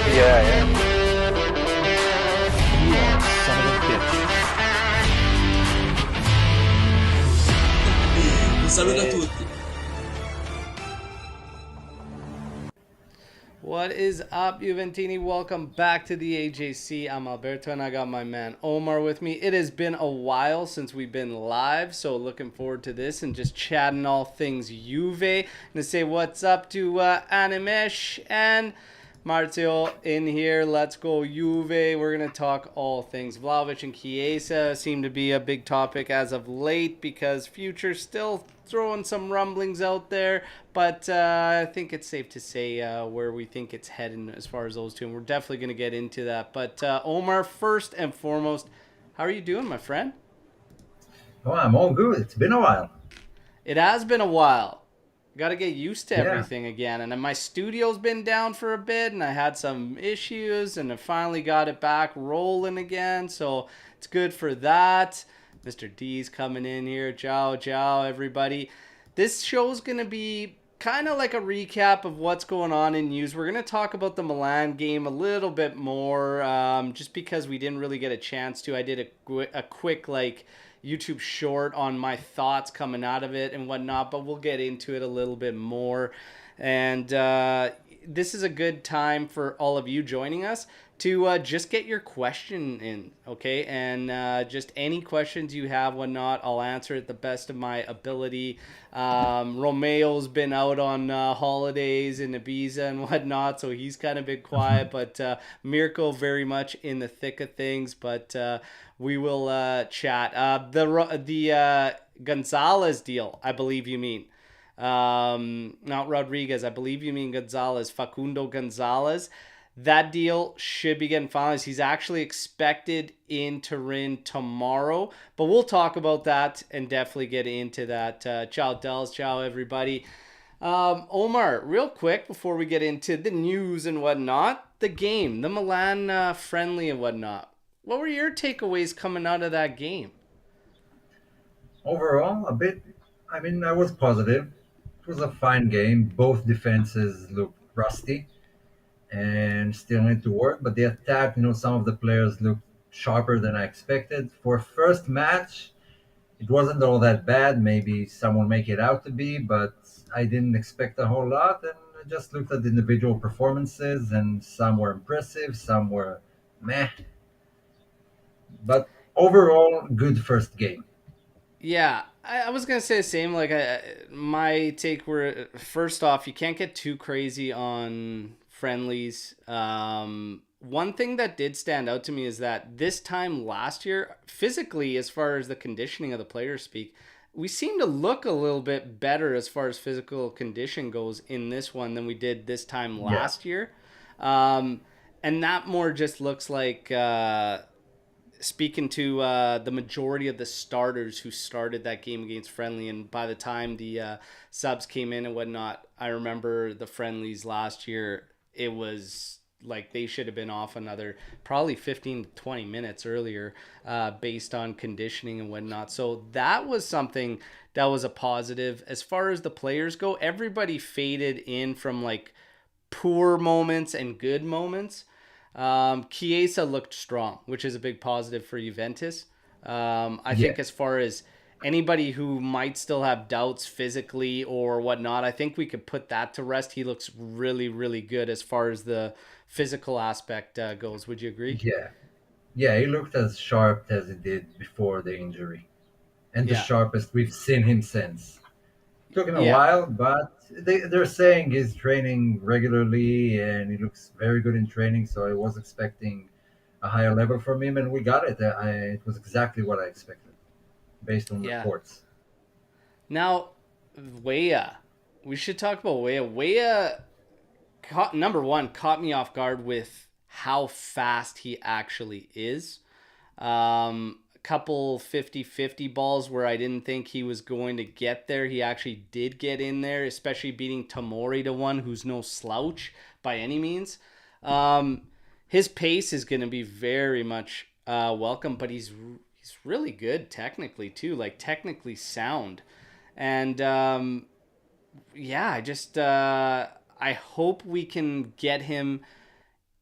Yeah, yeah. You son of a bitch. Un saluto a Hey, tutti. What is up, Juventini? Welcome back to the AJC. I'm Alberto, and I got my man Omar with me. It has been a while since we've been live, so looking forward to this and just chatting all things Juve. Gonna say what's up to Animesh and Marzio in here. Let's go Juve. We're going to talk all things. Vlahovic and Chiesa seem to be a big topic as of late because Future's still throwing some rumblings out there. But I think it's safe to say where we think it's heading as far as those two. And we're definitely going to get into that. But Omar, first and foremost, how are you doing, my friend? Oh, I'm all good. It's been a while. It has been a while. Got to get used to Yeah. everything again. And then my studio's been down for a bit, and I had some issues, and I finally got it back rolling again. So it's good for that. Mr. D's coming in here. Ciao, ciao, everybody. This show's going to be kind of like a recap of what's going on in news. We're going to talk about the Milan game a little bit more, just because we didn't really get a chance to. I did a quick, like, YouTube short on my thoughts coming out of it and whatnot, but we'll get into it a little bit more. And this is a good time for all of you joining us to just get your question in, okay? And just any questions you have, whatnot, I'll answer it the best of my ability. Romeo's been out on holidays in Ibiza and whatnot, so he's kind of been quiet. But Mirko very much in the thick of things. But we will chat. The Gonzalez deal, I believe you mean. Not Rodriguez. I believe you mean Gonzalez. Facundo Gonzalez. That deal should be getting finalized. He's actually expected in Turin tomorrow, but we'll talk about that and definitely get into that. Ciao, Dels. Ciao, everybody. Omar, real quick before we get into the news and whatnot, the game, the Milan friendly and whatnot. What were your takeaways coming out of that game? Overall, a bit. I was positive. It was a fine game. Both defenses looked rusty and still need to work, but the attack, some of the players looked sharper than I expected. For first match, it wasn't all that bad. Maybe someone make it out to be, but I didn't expect a whole lot. And I just looked at the individual performances, and some were impressive, some were meh. But overall, good first game. Yeah, I was gonna say the same. Like, my take were first off, you can't get too crazy on friendlies. One thing that did stand out to me is that this time last year, physically, as far as the conditioning of the players speak, we seem to look a little bit better as far as physical condition goes in this one than we did this time Yeah. last year. Um, and that more just looks like speaking to the majority of the starters who started that game against Friendly, and by the time the subs came in and whatnot, I remember the friendlies last year. It was like they should have been off another probably 15 to 20 minutes earlier, based on conditioning and whatnot. So that was something that was a positive. As far as the players go, everybody faded in from like poor moments and good moments. Chiesa looked strong, which is a big positive for Juventus. I Yeah. think as far as anybody who might still have doubts physically or whatnot, I think we could put that to rest. He looks really, really good as far as the physical aspect goes. Would you agree? Yeah. Yeah, he looked as sharp as he did before the injury, and the Yeah. sharpest we've seen him since. Took him a Yeah. while, but they're saying he's training regularly and he looks very good in training. So I was expecting a higher level from him, and we got it. It was exactly what I expected based on Yeah. reports. Now, Weah. We should talk about Weah. Weah number one caught me off guard with how fast he actually is. A couple 50-50 balls where I didn't think he was going to get there. He actually did get in there, especially beating Tamori to one who's no slouch by any means. Um, his pace is going to be very much welcome, but he's really good technically too, like technically sound. And yeah, I just I hope we can get him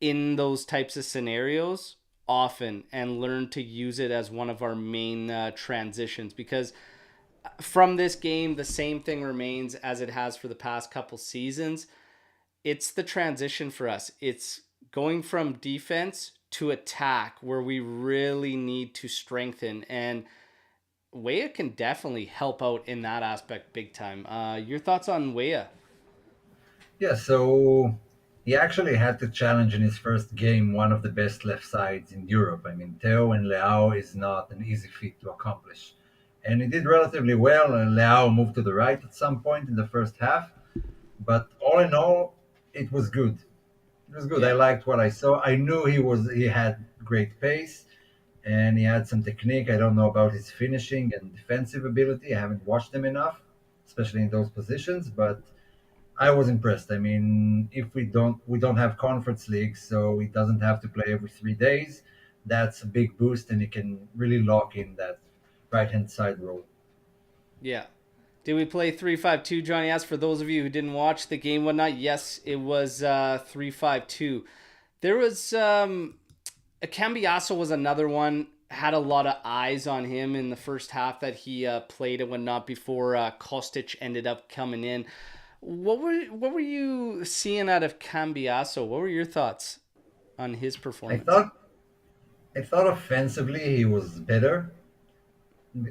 in those types of scenarios often and learn to use it as one of our main transitions, because from this game the same thing remains as it has for the past couple seasons. It's the transition for us. It's going from defense to attack where we really need to strengthen, and Weah can definitely help out in that aspect big time. Your thoughts on Weah? Yeah, so he actually had to challenge in his first game one of the best left sides in Europe. I mean, Theo and Leao is not an easy feat to accomplish. And he did relatively well. And Leao moved to the right at some point in the first half. But all in all, it was good. It was good. I Yeah. liked what I saw. I knew he had great pace and he had some technique. I don't know about his finishing and defensive ability. I haven't watched him enough, especially in those positions, but I was impressed. I mean, if we don't have conference league, so he doesn't have to play every 3 days. That's a big boost, and he can really lock in that right hand side role. Yeah. Did we play 3-5-2? Johnny asked, for those of you who didn't watch the game, whatnot. Yes, it was 3-5-2. There was Cambiasso was another one. Had a lot of eyes on him in the first half that he played and whatnot before Kostic ended up coming in. What were you seeing out of Cambiasso? What were your thoughts on his I performance? thought I thought offensively he was better.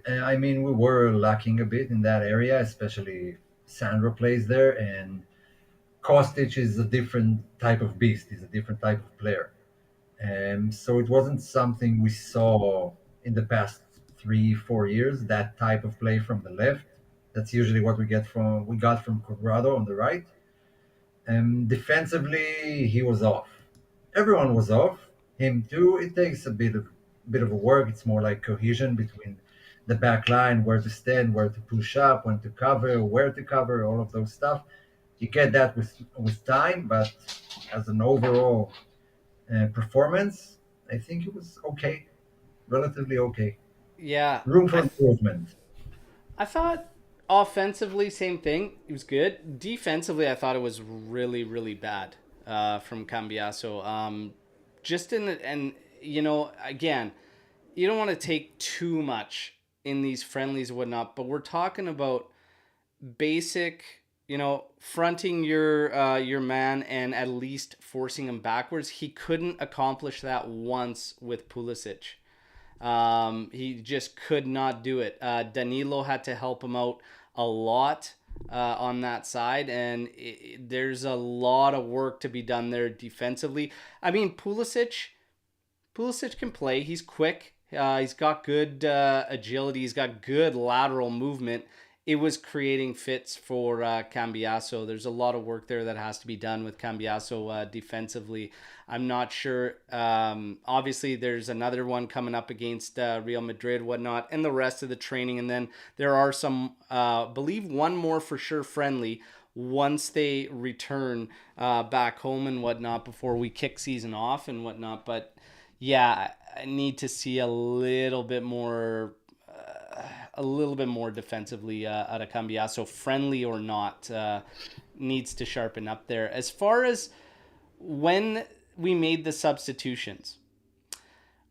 I mean, we were lacking a bit in that area, especially Sandro plays there, and Kostic is a different type of beast. He's a different type of player. So it wasn't something we saw in the past 3, 4 years. That type of play from the left. That's usually what we got from Quadrado on the right. Defensively, he was off. Everyone was off. Him too. It takes a bit of a work. It's more like cohesion between the back line, where to stand, where to push up, when to cover, where to cover, all of those stuff. You get that with time, but as an overall performance, I think it was okay, relatively okay. Yeah, Room for I improvement. I thought offensively, same thing. It was good. Defensively, I thought it was really, really bad from Cambiaso. Just in the, and again, you don't want to take too much in these friendlies and whatnot, but we're talking about basic, fronting your man and at least forcing him backwards. He couldn't accomplish that once with Pulisic. He just could not do it. Danilo had to help him out a lot on that side, and there's a lot of work to be done there defensively. I mean, Pulisic can play. He's quick. He's got good agility. He's got good lateral movement. It was creating fits for Cambiaso. There's a lot of work there that has to be done with Cambiaso defensively. I'm not sure. Obviously, there's another one coming up against Real Madrid, whatnot, and the rest of the training. And then there are some, believe one more for sure friendly once they return back home and whatnot before we kick season off and whatnot. But yeah, I need to see a little bit more defensively out of Cambiaso, friendly or not, needs to sharpen up there. As far as when we made the substitutions,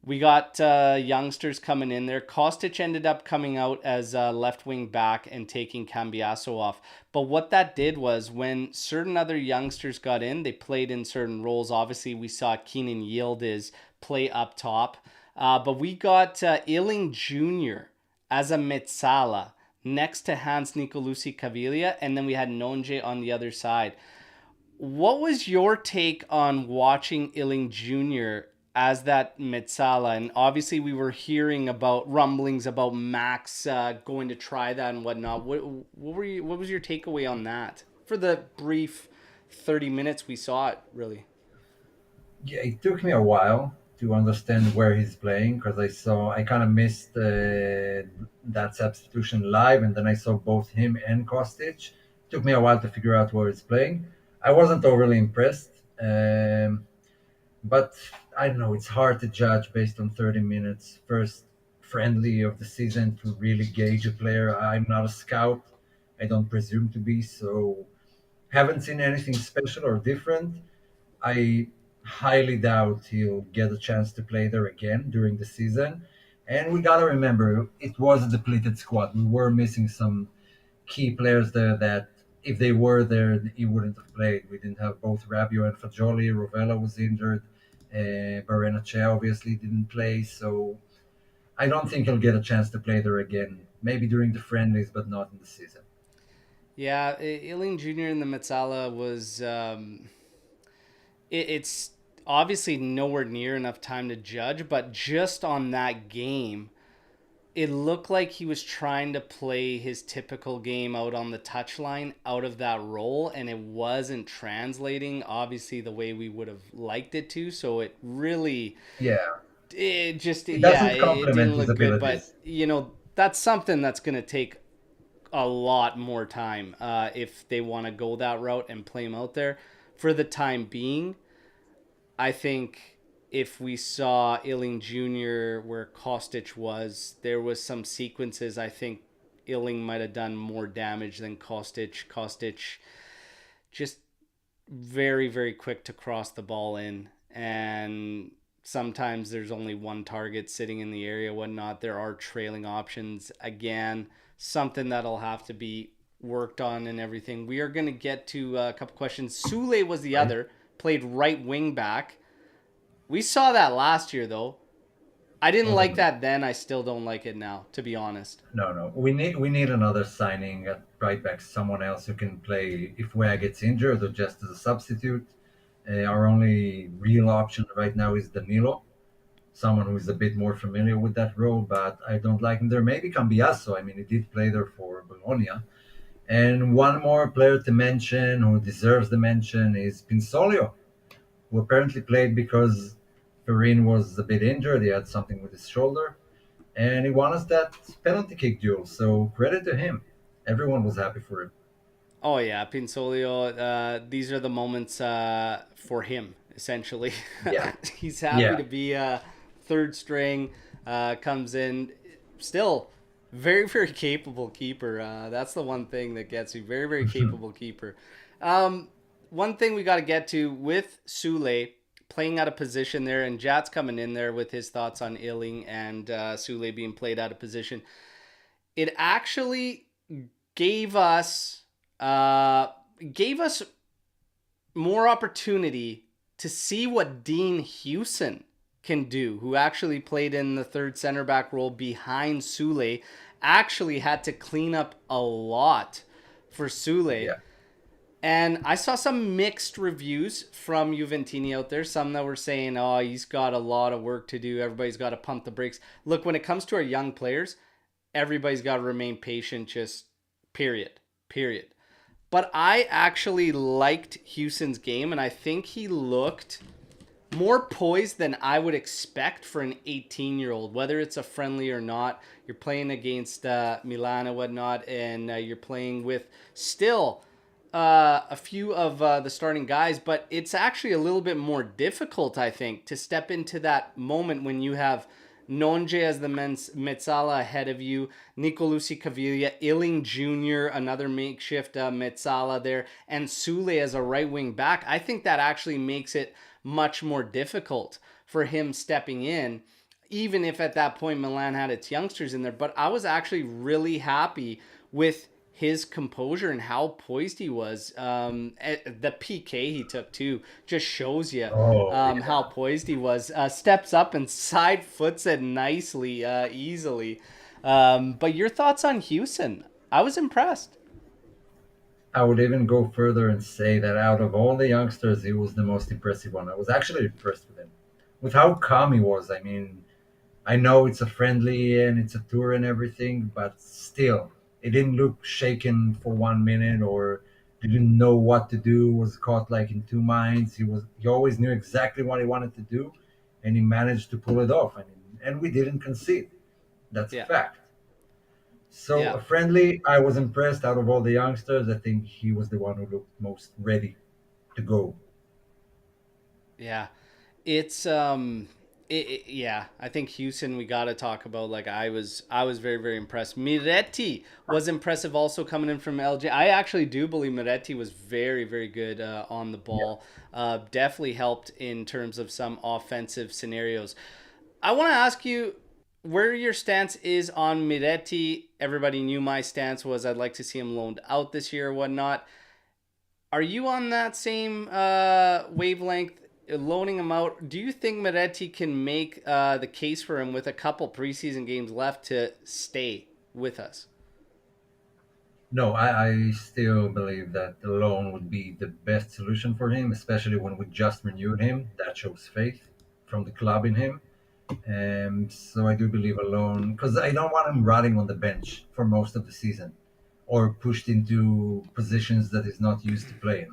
we got youngsters coming in there. Kostic ended up coming out as left wing back and taking Cambiaso off. But what that did was when certain other youngsters got in, they played in certain roles. Obviously, we saw Keenan Yildiz play up top. But we got Illing Jr. as a Metsala next to Hans Nicolucci Caviglia. And then we had Nonje on the other side. What was your take on watching Illing Jr. as that Metsala? And obviously, we were hearing about rumblings about Max going to try that and whatnot. What was your takeaway on that for the brief 30 minutes we saw it? Really? Yeah, it took me a while to understand where he's playing because I kind of missed that substitution live, and then I saw both him and Kostic. Took me a while to figure out where he's playing. I wasn't overly impressed, but I don't know. It's hard to judge based on 30 minutes, first friendly of the season, to really gauge a player. I'm not a scout. I don't presume to be, so haven't seen anything special or different. I highly doubt he'll get a chance to play there again during the season. And we gotta remember, it was a depleted squad. We were missing some key players there that, if they were there, he wouldn't have played. We didn't have both Rabiot and Fagioli. Rovella was injured. Barrenechea obviously didn't play, so I don't think he'll get a chance to play there again. Maybe during the friendlies, but not in the season. Yeah, Iling Jr. in the Metzala was it's obviously nowhere near enough time to judge, but just on that game, it looked like he was trying to play his typical game out on the touchline out of that role, and it wasn't translating obviously the way we would have liked it to. So it really, Yeah, it just, it yeah, doesn't it complement didn't his look good. But abilities. that's something that's going to take a lot more time if they want to go that route and play him out there. For the time being, I think if we saw Illing Jr. where Kostic was, there was some sequences I think Illing might have done more damage than Kostic. Kostic just very, very quick to cross the ball in. And sometimes there's only one target sitting in the area, whatnot. There are trailing options. Again, something that'll have to be worked on and everything. We are going to get to a couple questions. Sule was the Right? other, played right wing back. We saw that last year, though. I didn't like Totally. that then. I still don't like it now, to be honest. No, no. We need another signing at right back. Someone else who can play if Wea gets injured or just as a substitute. Our only real option right now is Danilo, someone who is a bit more familiar with that role. But I don't like him there. Maybe Cambiasso. I mean, he did play there for Bologna. And one more player to mention who deserves the mention is Pinsolio, who apparently played because Perrin was a bit injured. He had something with his shoulder, and he won us that penalty kick duel. So credit to him. Everyone was happy for him. Oh yeah, Pinsolio. These are the moments for him. Essentially, Yeah, he's happy yeah. to be third string. Comes in, still very very capable keeper. That's the one thing that gets me. Very very capable keeper. Um, One thing we got to get to with Sule playing out of position there, and Jat's coming in there with his thoughts on Illing and Sule being played out of position. It actually gave us uh, gave us more opportunity to see what Dean Hewson can do, who actually played in the third center back role behind Sule. Actually had to clean up a lot for Sule. Yeah. And I saw some mixed reviews from Juventini out there. Some that were saying, oh, he's got a lot of work to do. Everybody's got to pump the brakes. Look, when it comes to our young players, everybody's got to remain patient, just period. Period. But I actually liked Houston's game, and I think he looked more poised than I would expect for an 18-year-old, whether it's a friendly or not. You're playing against Milan and whatnot, and you're playing with still a few of the starting guys, but it's actually a little bit more difficult, I think, to step into that moment when you have Nonje as the Metzala ahead of you, Nicolucci Caviglia, Illing Jr., another makeshift Metzala there, and Sule as a right wing back. I think that actually makes it much more difficult for him stepping in, even if at that point Milan had its youngsters in there. But I was actually really happy with his composure and how poised he was. The PK he took too just shows you Oh, how yeah. poised he was. Steps up and side foots it nicely, easily. But your thoughts on Houston? I was impressed. I would even go further and say that out of all the youngsters, he was the most impressive one. I was actually impressed with him, with how calm he was. I mean, I know it's a friendly and it's a tour and everything, but still, it didn't look shaken for 1 minute or didn't know what to do. Was caught like in two minds. He always knew exactly what he wanted to do, and he managed to pull it off. I mean, and we didn't concede. That's a Yeah, fact. So yeah, a friendly, I was impressed. Out of all the youngsters, I think he was the one who looked most ready to go. yeah. It's Yeah, I think Houston we got to talk about. Like I was very very impressed. Miretti was impressive also coming in from LJ. I actually do believe Miretti was very very good on the Yeah. ball. Definitely helped in terms of some offensive scenarios. I want to ask you where your stance is on Miretti. Everybody knew my stance was I'd like to see him loaned out this year or whatnot. Are you on that same wavelength, loaning him out? Do you think Moretti can make the case for him with a couple preseason games left to stay with us? No, I still believe that the loan would be the best solution for him, especially when we just renewed him. That shows faith from the club in him. So I do believe a loan, because I don't want him rotting on the bench for most of the season or pushed into positions that he's not used to playing.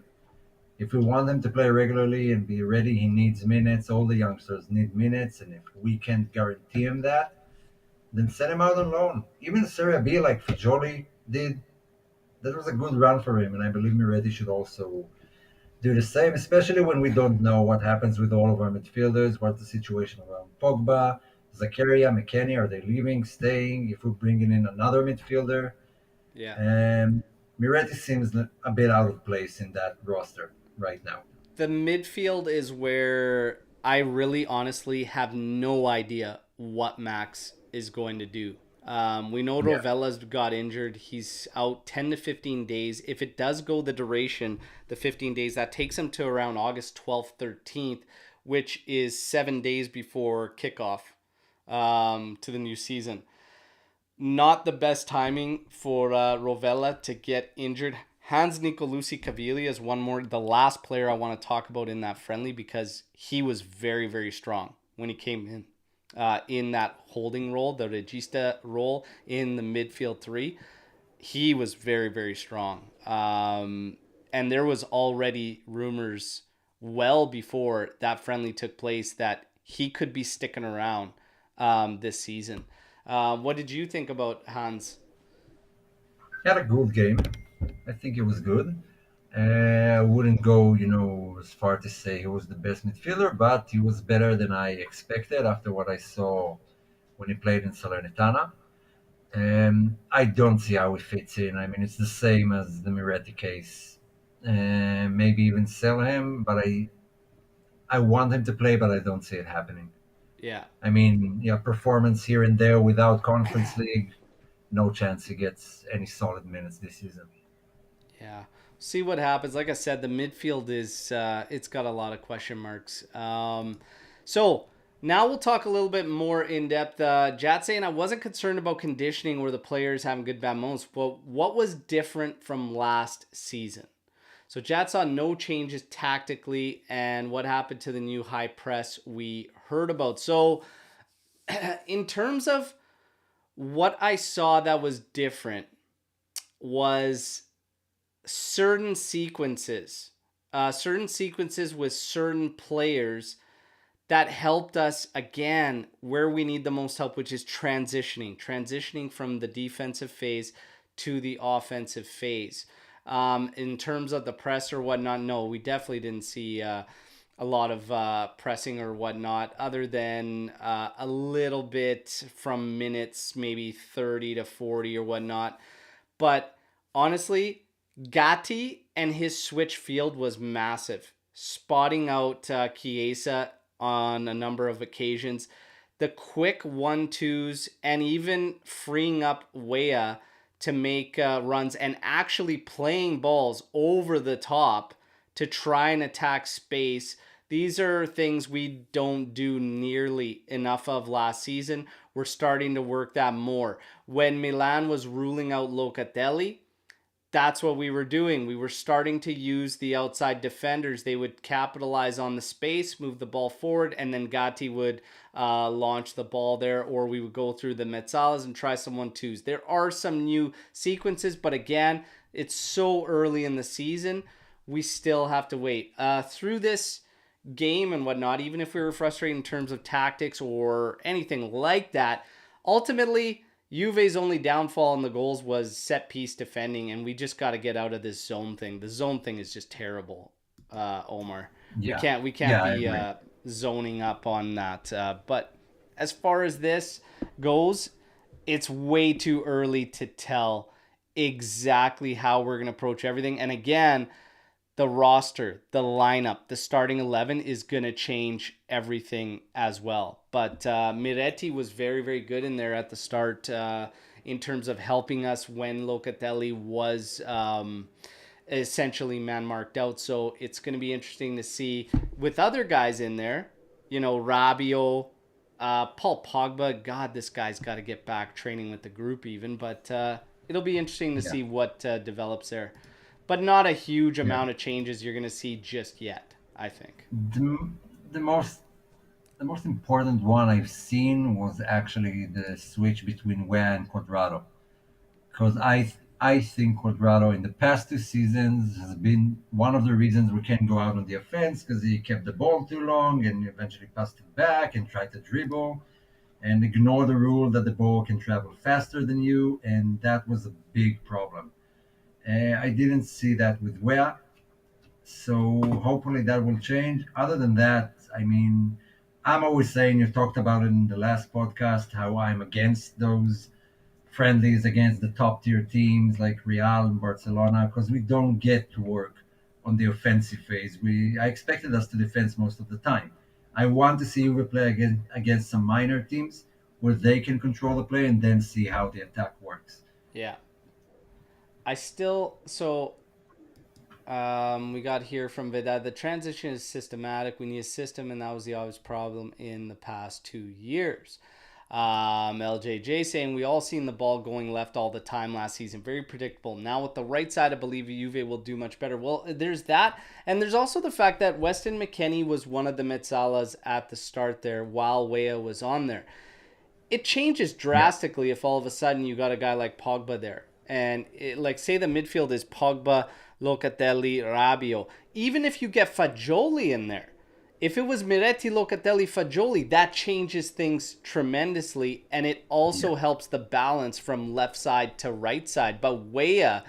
If we want him to play regularly and be ready, he needs minutes. All the youngsters need minutes, and if we can't guarantee him that, then send him out on loan. Even Serie B, like Fajoli did, that was a good run for him, and I believe Miretti should also do the same, especially when we don't know what happens with all of our midfielders, what's the situation around Pogba, Zakaria, McKennie, are they leaving, staying, if we're bringing in another midfielder. Yeah. And Miretti seems a bit out of place in that roster right now. The midfield is where I really honestly have no idea what Max is going to do. We know Yeah. Rovella's got injured. He's out 10 to 15 days. If it does go the duration, the 15 days, that takes him to around August 12th, 13th, which is 7 days before kickoff to the new season. Not the best timing for Rovella to get injured. Hans Nicolucci Caviglia is one more, the last player I want to talk about in that friendly because he was very, very strong when he came in that holding role, the regista role in the midfield three. He was very, very strong. And there was already rumors well before that friendly took place that he could be sticking around this season. What did you think about Hans? He had a good game. I think it was good. I wouldn't go, as far to say he was the best midfielder, but he was better than I expected after what I saw when he played in Salernitana. I don't see how he fits in. I mean, it's the same as the Miretti case. Maybe even sell him, but I want him to play, but I don't see it happening. Yeah, I mean, yeah, performance here and there without Conference League, no chance he gets any solid minutes this season. yeah. See what happens. Like I said, the midfield is it's got a lot of question marks. So now we'll talk a little bit more in depth. Jat saying I wasn't concerned about conditioning or the players having good bad moments, but what was different from last season? So Jat saw no changes tactically, and what happened to the new high press we heard about. So in terms of what I saw that was different was certain sequences with certain players that helped us again where we need the most help, which is transitioning from the defensive phase to the offensive phase. In terms of the press or whatnot, no, we definitely didn't see a lot of pressing or whatnot, other than a little bit from minutes, maybe 30 to 40 or whatnot. But honestly, Gatti and his switch field was massive, spotting out Chiesa on a number of occasions. The quick 1-2s and even freeing up Wea to make runs and actually playing balls over the top to try and attack space. These are things we don't do nearly enough of last season. We're starting to work that more. When Milan was ruling out Locatelli, that's what we were doing. We were starting to use the outside defenders. They would capitalize on the space, move the ball forward, and then Gatti would launch the ball there, or we would go through the Metzalas and try some 1-2s. There are some new sequences, but again, it's so early in the season. We still have to wait. Through this game and whatnot, even if we were frustrated in terms of tactics or anything like that, ultimately, Juve's only downfall in the goals was set piece defending, and we just got to get out of this zone thing. The zone thing is just terrible, Omar. We Yeah, can't we yeah, can't I be agree. zoning up on that. But as far as this goes, it's way too early to tell exactly how we're going to approach everything. And again, the roster, the lineup, the starting 11 is going to change everything as well. But Miretti was very, very good in there at the start in terms of helping us when Locatelli was essentially man marked out. So it's going to be interesting to see with other guys in there, Rabiot, Paul Pogba. God, this guy's got to get back training with the group even. But it'll be interesting to Yeah, see what develops there. But not a huge yeah. amount of changes you're going to see just yet, I think. The, the most the most important one I've seen was actually the switch between Wea and Quadrado, because I think Quadrado in the past 2 seasons has been one of the reasons we can't go out on the offense, because he kept the ball too long and eventually passed it back and tried to dribble and ignore the rule that the ball can travel faster than you, and that was a big problem. I didn't see that with Wea, so hopefully that will change. Other than that, I mean, I'm always saying, you talked about it in the last podcast, how I'm against those friendlies against the top tier teams like Real and Barcelona, because we don't get to work on the offensive phase. I expected us to defend most of the time. I want to see Juve play against some minor teams where they can control the play and then see how the attack works. Yeah. We got here from Vida. The transition is systematic. We need a system, and that was the obvious problem in the past 2 years. LJJ saying we all seen the ball going left all the time last season. Very predictable. Now with the right side, I believe Juve will do much better. Well, there's that. And there's also the fact that Weston McKennie was one of the Metsalas at the start there while Wea was on there. It changes Yeah, drastically if all of a sudden you got a guy like Pogba there. And like say the midfield is Pogba, Locatelli, Rabiot. Even if you get Fagioli in there, if it was Miretti, Locatelli, Fagioli, that changes things tremendously, and it yeah, also helps the balance from left side to right side. But Wea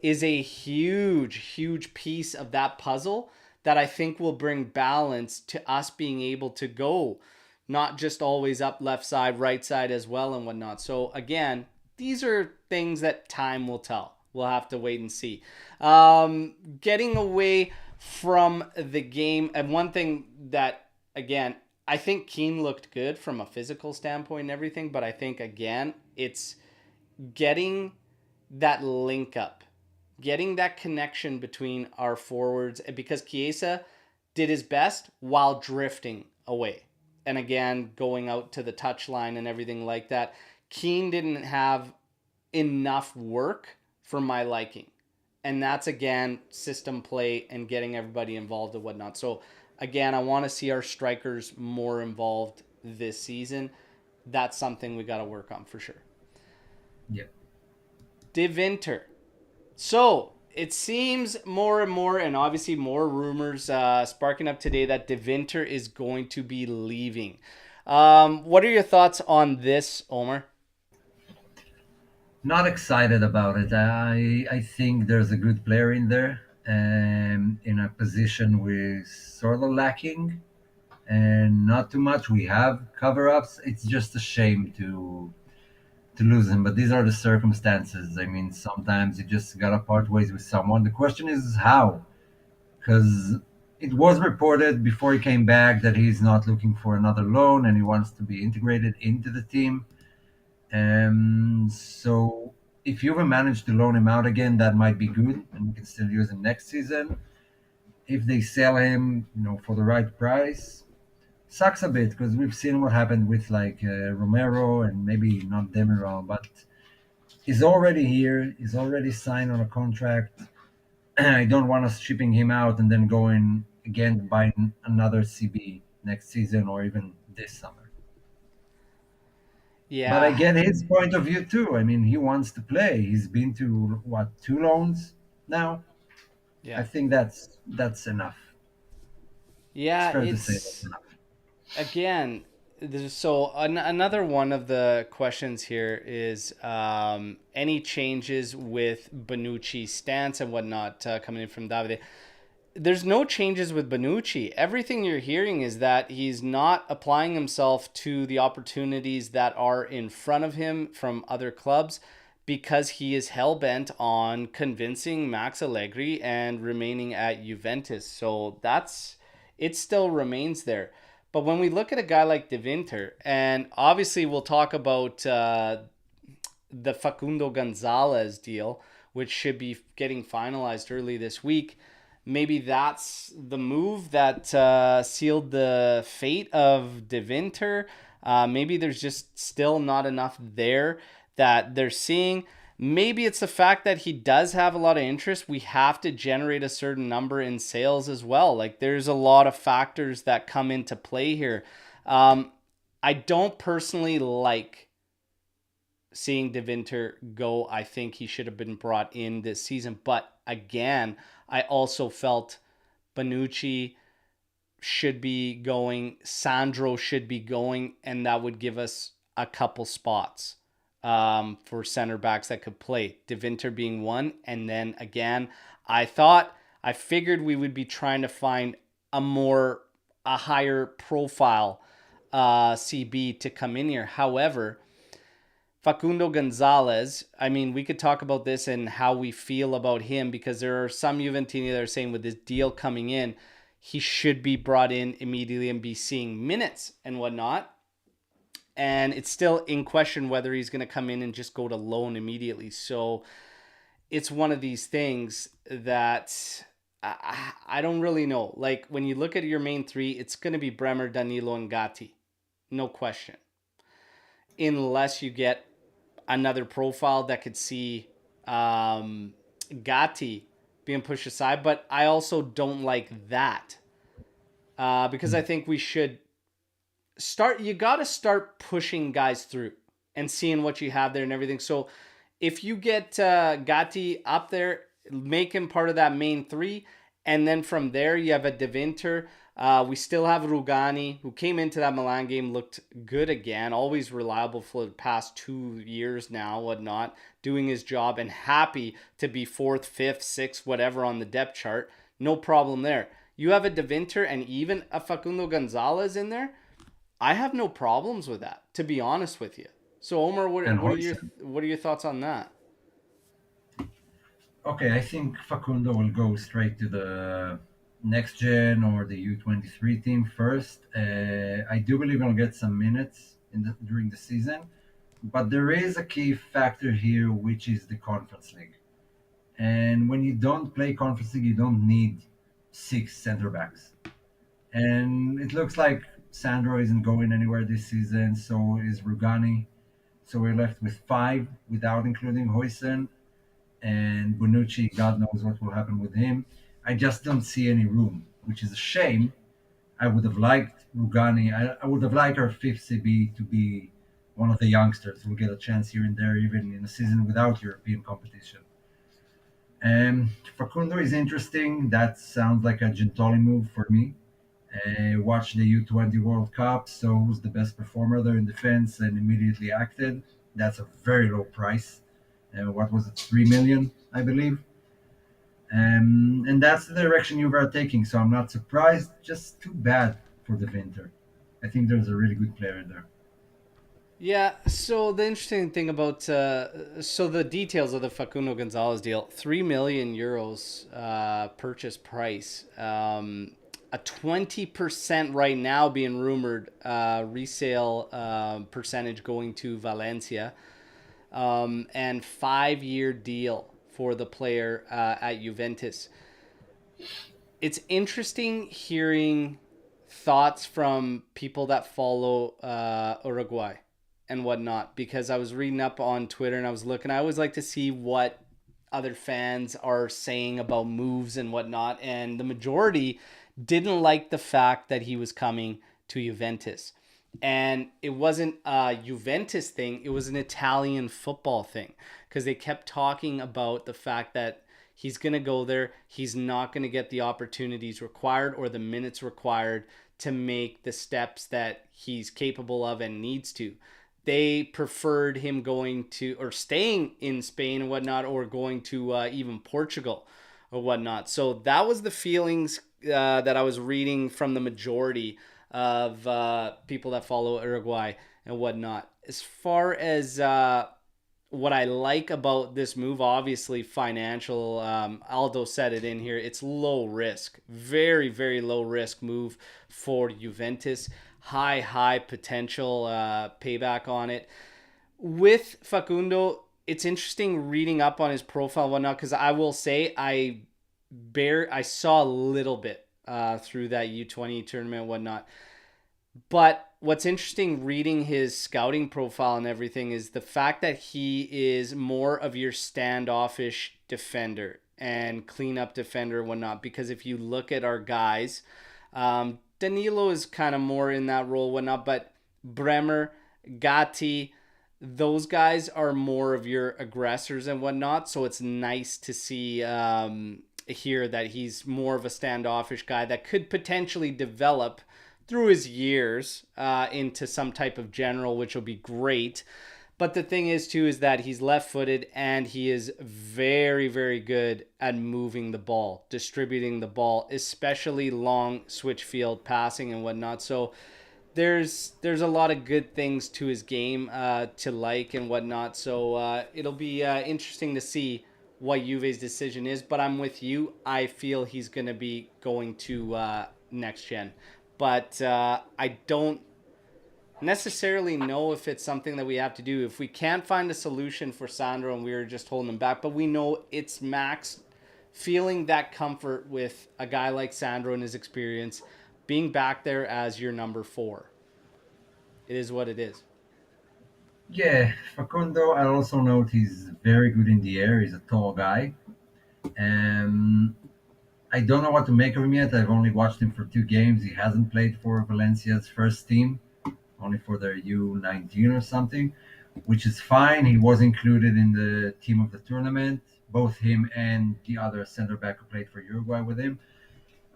is a huge, huge piece of that puzzle that I think will bring balance to us being able to go not just always up left side, right side as well, and whatnot. So again, these are things that time will tell. We'll have to wait and see. Getting away from the game, and one thing that again, I think Keane looked good from a physical standpoint and everything, but I think again, it's getting that link up, getting that connection between our forwards, because Chiesa did his best while drifting away. And again, going out to the touchline and everything like that. Keane didn't have enough work for my liking. And that's again system play and getting everybody involved and whatnot. So again, I want to see our strikers more involved this season. That's something we got to work on for sure. yeah. De Winter. So it seems more and more, and obviously more rumors sparking up today that De Winter is going to be leaving. What are your thoughts on this, Omer? Not excited about it. I think there's a good player in there, in a position we're sort of lacking, and not too much. We have cover ups. It's just a shame to lose him. But these are the circumstances. I mean, sometimes you just gotta part ways with someone. The question is how, because it was reported before he came back that he's not looking for another loan and he wants to be integrated into the team. So if you ever manage to loan him out again, that might be good, and we can still use him next season. If they sell him, for the right price, sucks a bit because we've seen what happened with like Romero and maybe not Demiral, but he's already here. He's already signed on a contract. I don't want us shipping him out and then going again buying another CB next season or even this summer. But I Yeah, get his point of view too. I mean, he wants to play. He's been to what, 2 loans now. I yeah, think that's enough. It's yeah. fair to say that's It's enough. again. So another one of the questions here is any changes with Bonucci's stance and whatnot coming in from Davide. there's no changes with Bonucci. Everything you're hearing is that he's not applying himself to the opportunities that are in front of him from other clubs because he is hell bent on convincing Max Allegri and remaining at Juventus. So that's it still remains there. But when we look at a guy like De Winter, and obviously we'll talk about the Facundo Gonzalez deal, which should be getting finalized early this week. Maybe that's the move that sealed the fate of De Winter. Maybe there's just still not enough there that they're seeing. Maybe it's the fact that he does have a lot of interest. We have to generate a certain number in sales as well. Like there's a lot of factors that come into play here. I don't personally like seeing De Winter go. I think he should have been brought in this season. But again, I also felt Bonucci should be going, Sandro should be going, and that would give us a couple spots for center backs that could play. De Winter being one. And then again, I figured we would be trying to find a higher profile CB to come in here. However, Facundo Gonzalez, I mean, we could talk about this and how we feel about him because there are some Juventini that are saying with this deal coming in, he should be brought in immediately and be seeing minutes and whatnot. And it's still in question whether he's going to come in and just go to loan immediately. So it's one of these things that I don't really know. Like when you look at your main three, it's going to be Bremer, Danilo, and Gatti. No question. Unless you get another profile that could see Gatti being pushed aside. But I also don't like that because I think we should you got to start pushing guys through and seeing what you have there and everything. So if you get Gatti up there, make him part of that main three. And then from there, you have a De Winter. We still have Rugani, who came into that Milan game, looked good again, always reliable for the past 2 years now, whatnot, doing his job and happy to be fourth, fifth, sixth, whatever on the depth chart. No problem there. You have a De Winter and even a Facundo Gonzalez in there. I have no problems with that, to be honest with you. So, Omer, And what are your thoughts on that? okay, I think Facundo will go straight to the next gen or the U23 team first. I do believe he'll get some minutes during the season, but there is a key factor here, which is the Conference League. And when you don't play Conference League, you don't need six center backs. And it looks like Sandro isn't going anywhere this season, so is Rugani. So we're left with five without including Hoysen and Bonucci. God knows what will happen with him. I just don't see any room, which is a shame. I would have liked Rugani. I would have liked our fifth CB to be one of the youngsters who will get a chance here and there, even in a season without European competition. Facundo is interesting. That sounds like a Gentoli move for me. Watched the U20 World Cup, so who's the best performer there in defense and immediately acted. That's a very low price. What was it, 3 million, I believe? And that's the direction you were taking, so I'm not surprised. Just too bad for the Winter. I think there's a really good player there. Yeah, so the interesting thing about so the details of the Facundo Gonzalez deal, 3 million euros purchase price, a 20% right now being rumored resale percentage going to Valencia, and 5-year deal for the player at Juventus. It's interesting hearing thoughts from people that follow Uruguay and whatnot because I was reading up on Twitter and I was looking. I always like to see what other fans are saying about moves and whatnot, and the majority didn't like the fact that he was coming to Juventus. And it wasn't a Juventus thing, it was an Italian football thing because they kept talking about the fact that he's going to go there, he's not going to get the opportunities required or the minutes required to make the steps that he's capable of and needs to. They preferred him going to or staying in Spain and whatnot, or going to even Portugal, or whatnot. So that was the feelings that I was reading from the majority of people that follow Uruguay and whatnot. As far as what I like about this move, obviously financial. Aldo said it in here. It's low risk, very very low risk move for Juventus. High potential payback on it. With Facundo, it's interesting reading up on his profile and whatnot, because I will say I saw a little bit through that U20 tournament and whatnot. But what's interesting reading his scouting profile and everything is the fact that he is more of your standoffish defender and cleanup defender and whatnot. Because if you look at our guys, Danilo is kind of more in that role and whatnot, but Bremer, Gatti, those guys are more of your aggressors and whatnot. So it's nice to see here that he's more of a standoffish guy that could potentially develop through his years into some type of general, which will be great. But the thing is, too, is that he's left-footed and he is very, very good at moving the ball, distributing the ball, especially long switch field passing and whatnot. So there's a lot of good things to his game to like and whatnot. So it'll be interesting to see what Juve's decision is. But I'm with you. I feel he's going to be going to next gen. But I don't necessarily know if it's something that we have to do. If we can't find a solution for Sandro and we were just holding him back, but we know it's Max feeling that comfort with a guy like Sandro and his experience being back there as your number 4. It is what it is. Yeah, Facundo, I also note he's very good in the air. He's a tall guy. And I don't know what to make of him yet. I've only watched him for 2 games. He hasn't played for Valencia's first team, only for their U19 or something, which is fine. He was included in the team of the tournament, both him and the other center back who played for Uruguay with him.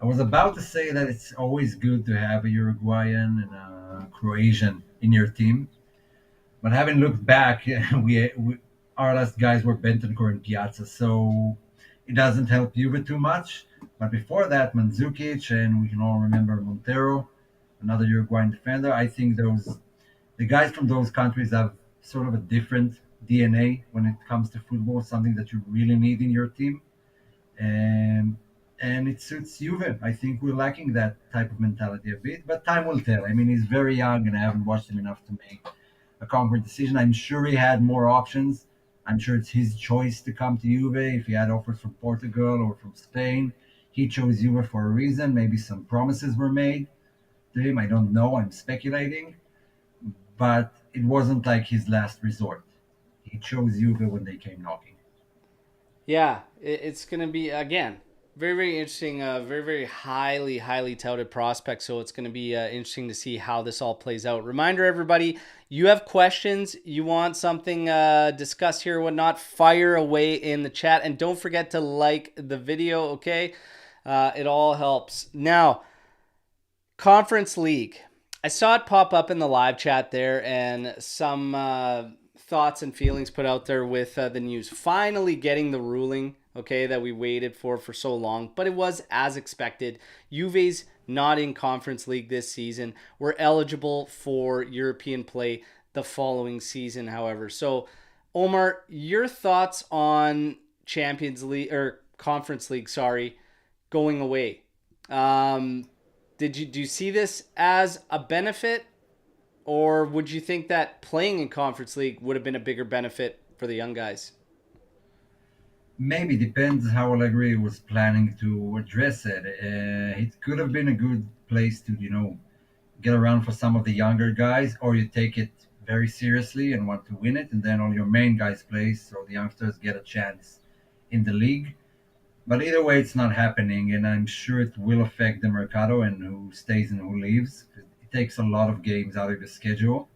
I was about to say that it's always good to have a Uruguayan and a Croatian in your team, but having looked back, we our last guys were Bentancur and Piazza, so it doesn't help Juve too much. But before that, Mandzukic, and we can all remember Montero, another Uruguayan defender. I think the guys from those countries have sort of a different DNA when it comes to football, something that you really need in your team, and and it suits Juve. I think we're lacking that type of mentality a bit, but time will tell. I mean, he's very young, and I haven't watched him enough to make a concrete decision. I'm sure he had more options. I'm sure it's his choice to come to Juve. If he had offers from Portugal or from Spain, he chose Juve for a reason. Maybe some promises were made to him. I don't know. I'm speculating, but it wasn't like his last resort. He chose Juve when they came knocking. Yeah, it's going to be, again, very, very interesting. Very, very highly touted prospect. So it's going to be interesting to see how this all plays out. Reminder, everybody, you have questions, you want something discussed here or whatnot, fire away in the chat. And don't forget to like the video, okay? It all helps. Now, Conference League. I saw it pop up in the live chat there, and some thoughts and feelings put out there with the news. Finally getting the ruling, okay, that we waited for so long, but it was as expected. Juve's not in Conference League this season. We're eligible for European play the following season, however. So, Omar, your thoughts on Champions League or Conference League, sorry, going away. Do you see this as a benefit, or would you think that playing in Conference League would have been a bigger benefit for the young guys? Maybe depends how Allegri was planning to address it. It could have been a good place to, get around for some of the younger guys, or you take it very seriously and want to win it, and then all your main guys play, so the youngsters get a chance in the league. But either way, it's not happening, and I'm sure it will affect the Mercato and who stays and who leaves. It takes a lot of games out of the schedule.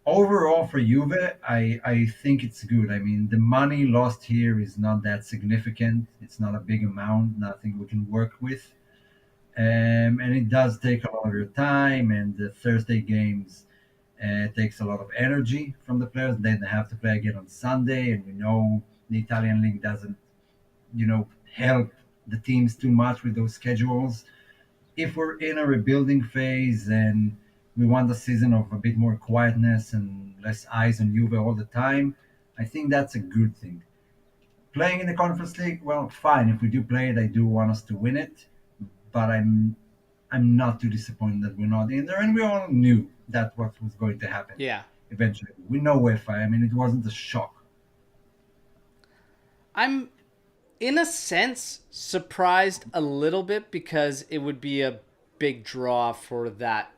Overall, for Juve, I think it's good. I mean, the money lost here is not that significant. It's not a big amount, nothing we can work with. And it does take a lot of your time, and the Thursday games takes a lot of energy from the players. Then they have to play again on Sunday, and we know the Italian league doesn't help the teams too much with those schedules. If we're in a rebuilding phase and we want a season of a bit more quietness and less eyes on Juve all the time, I think that's a good thing. Playing in the Conference League, well, fine. If we do play it, I do want us to win it, but I'm not too disappointed that we're not in there, and we all knew that what was going to happen Yeah. eventually. We know UEFA. I mean, it wasn't a shock. I'm in a sense surprised a little bit because it would be a big draw for that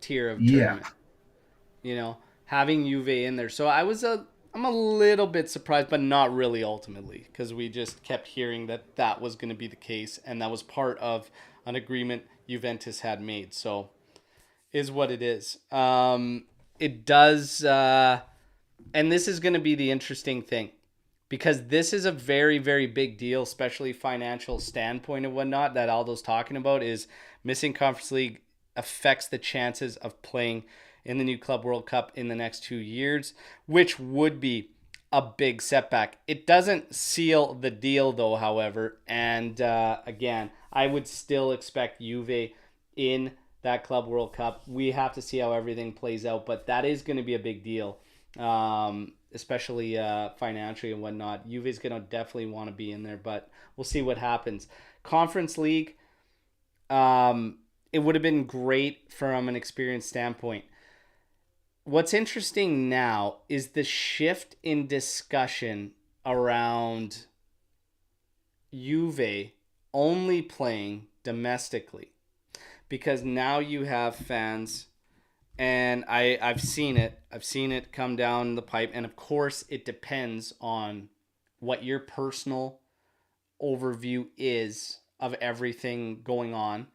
tier of Yeah, tournament. You know, having Juve in there. So I'm a little bit surprised, but not really ultimately, because we just kept hearing that that was going to be the case, and that was part of an agreement Juventus had made. So is what it is. It does, and this is going to be the interesting thing, because this is a very, very big deal, especially financial standpoint and whatnot that Aldo's talking about. Is missing Conference League affects the chances of playing in the new Club World Cup in the next 2 years, which would be a big setback. It doesn't seal the deal, though, however. And again, I would still expect Juve in that Club World Cup. We have to see how everything plays out, but that is going to be a big deal, especially financially and whatnot. Juve's going to definitely want to be in there, but we'll see what happens. Conference League, it would have been great from an experience standpoint. What's interesting now is the shift in discussion around Juve only playing domestically, because now you have fans, and I've seen it. I've seen it come down the pipe, and of course it depends on what your personal overview is of everything going on.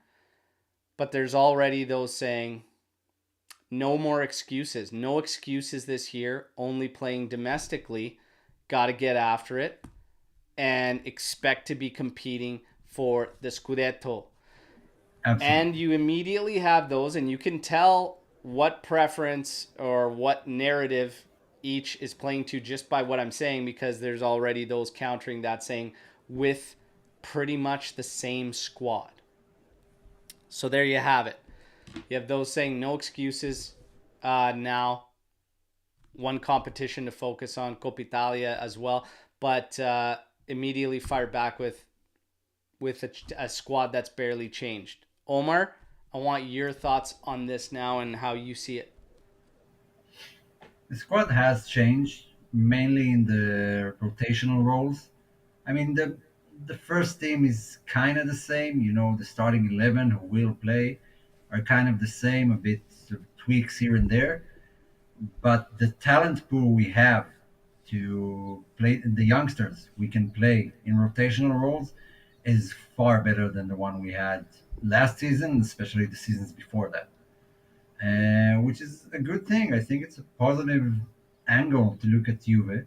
But there's already those saying no more excuses. No excuses this year. Only playing domestically. Got to get after it and expect to be competing for the Scudetto. And absolutely. you immediately have those, and you can tell what preference or what narrative each is playing to just by what I'm saying, because there's already those countering that, saying with pretty much the same squad. So there you have it. You have those saying no excuses now. One competition to focus on, Coppa Italia as well, but immediately fire back with a squad that's barely changed. Omar, I want your thoughts on this now and how you see it. The squad has changed mainly in the rotational roles. I mean, the first team is kind of the same. You know, the starting 11 who will play are kind of the same, a bit of tweaks here and there. But the talent pool we have to play, the youngsters we can play in rotational roles, is far better than the one we had last season, especially the seasons before that. Which is a good thing. I think it's a positive angle to look at Juve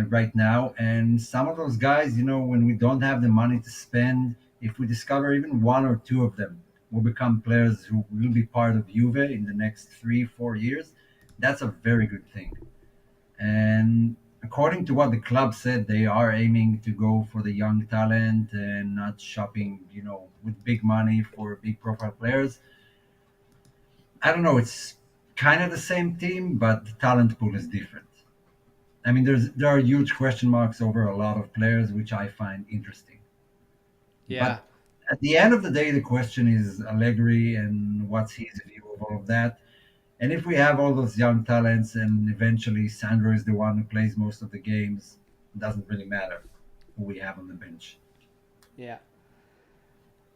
right now. And some of those guys, you know, when we don't have the money to spend, if we discover even one or two of them will become players who will be part of Juve in the next 3 4 years, that's a very good thing. And according to what the club said, they are aiming to go for the young talent and not shopping, you know, with big money for big profile players. I don't know. It's kind of the same team, but the talent pool is different. I mean, there are huge question marks over a lot of players, which I find interesting. Yeah. But at the end of the day, the question is Allegri and what's his view of all of that. And if we have all those young talents and eventually Sandro is the one who plays most of the games, it doesn't really matter who we have on the bench. Yeah.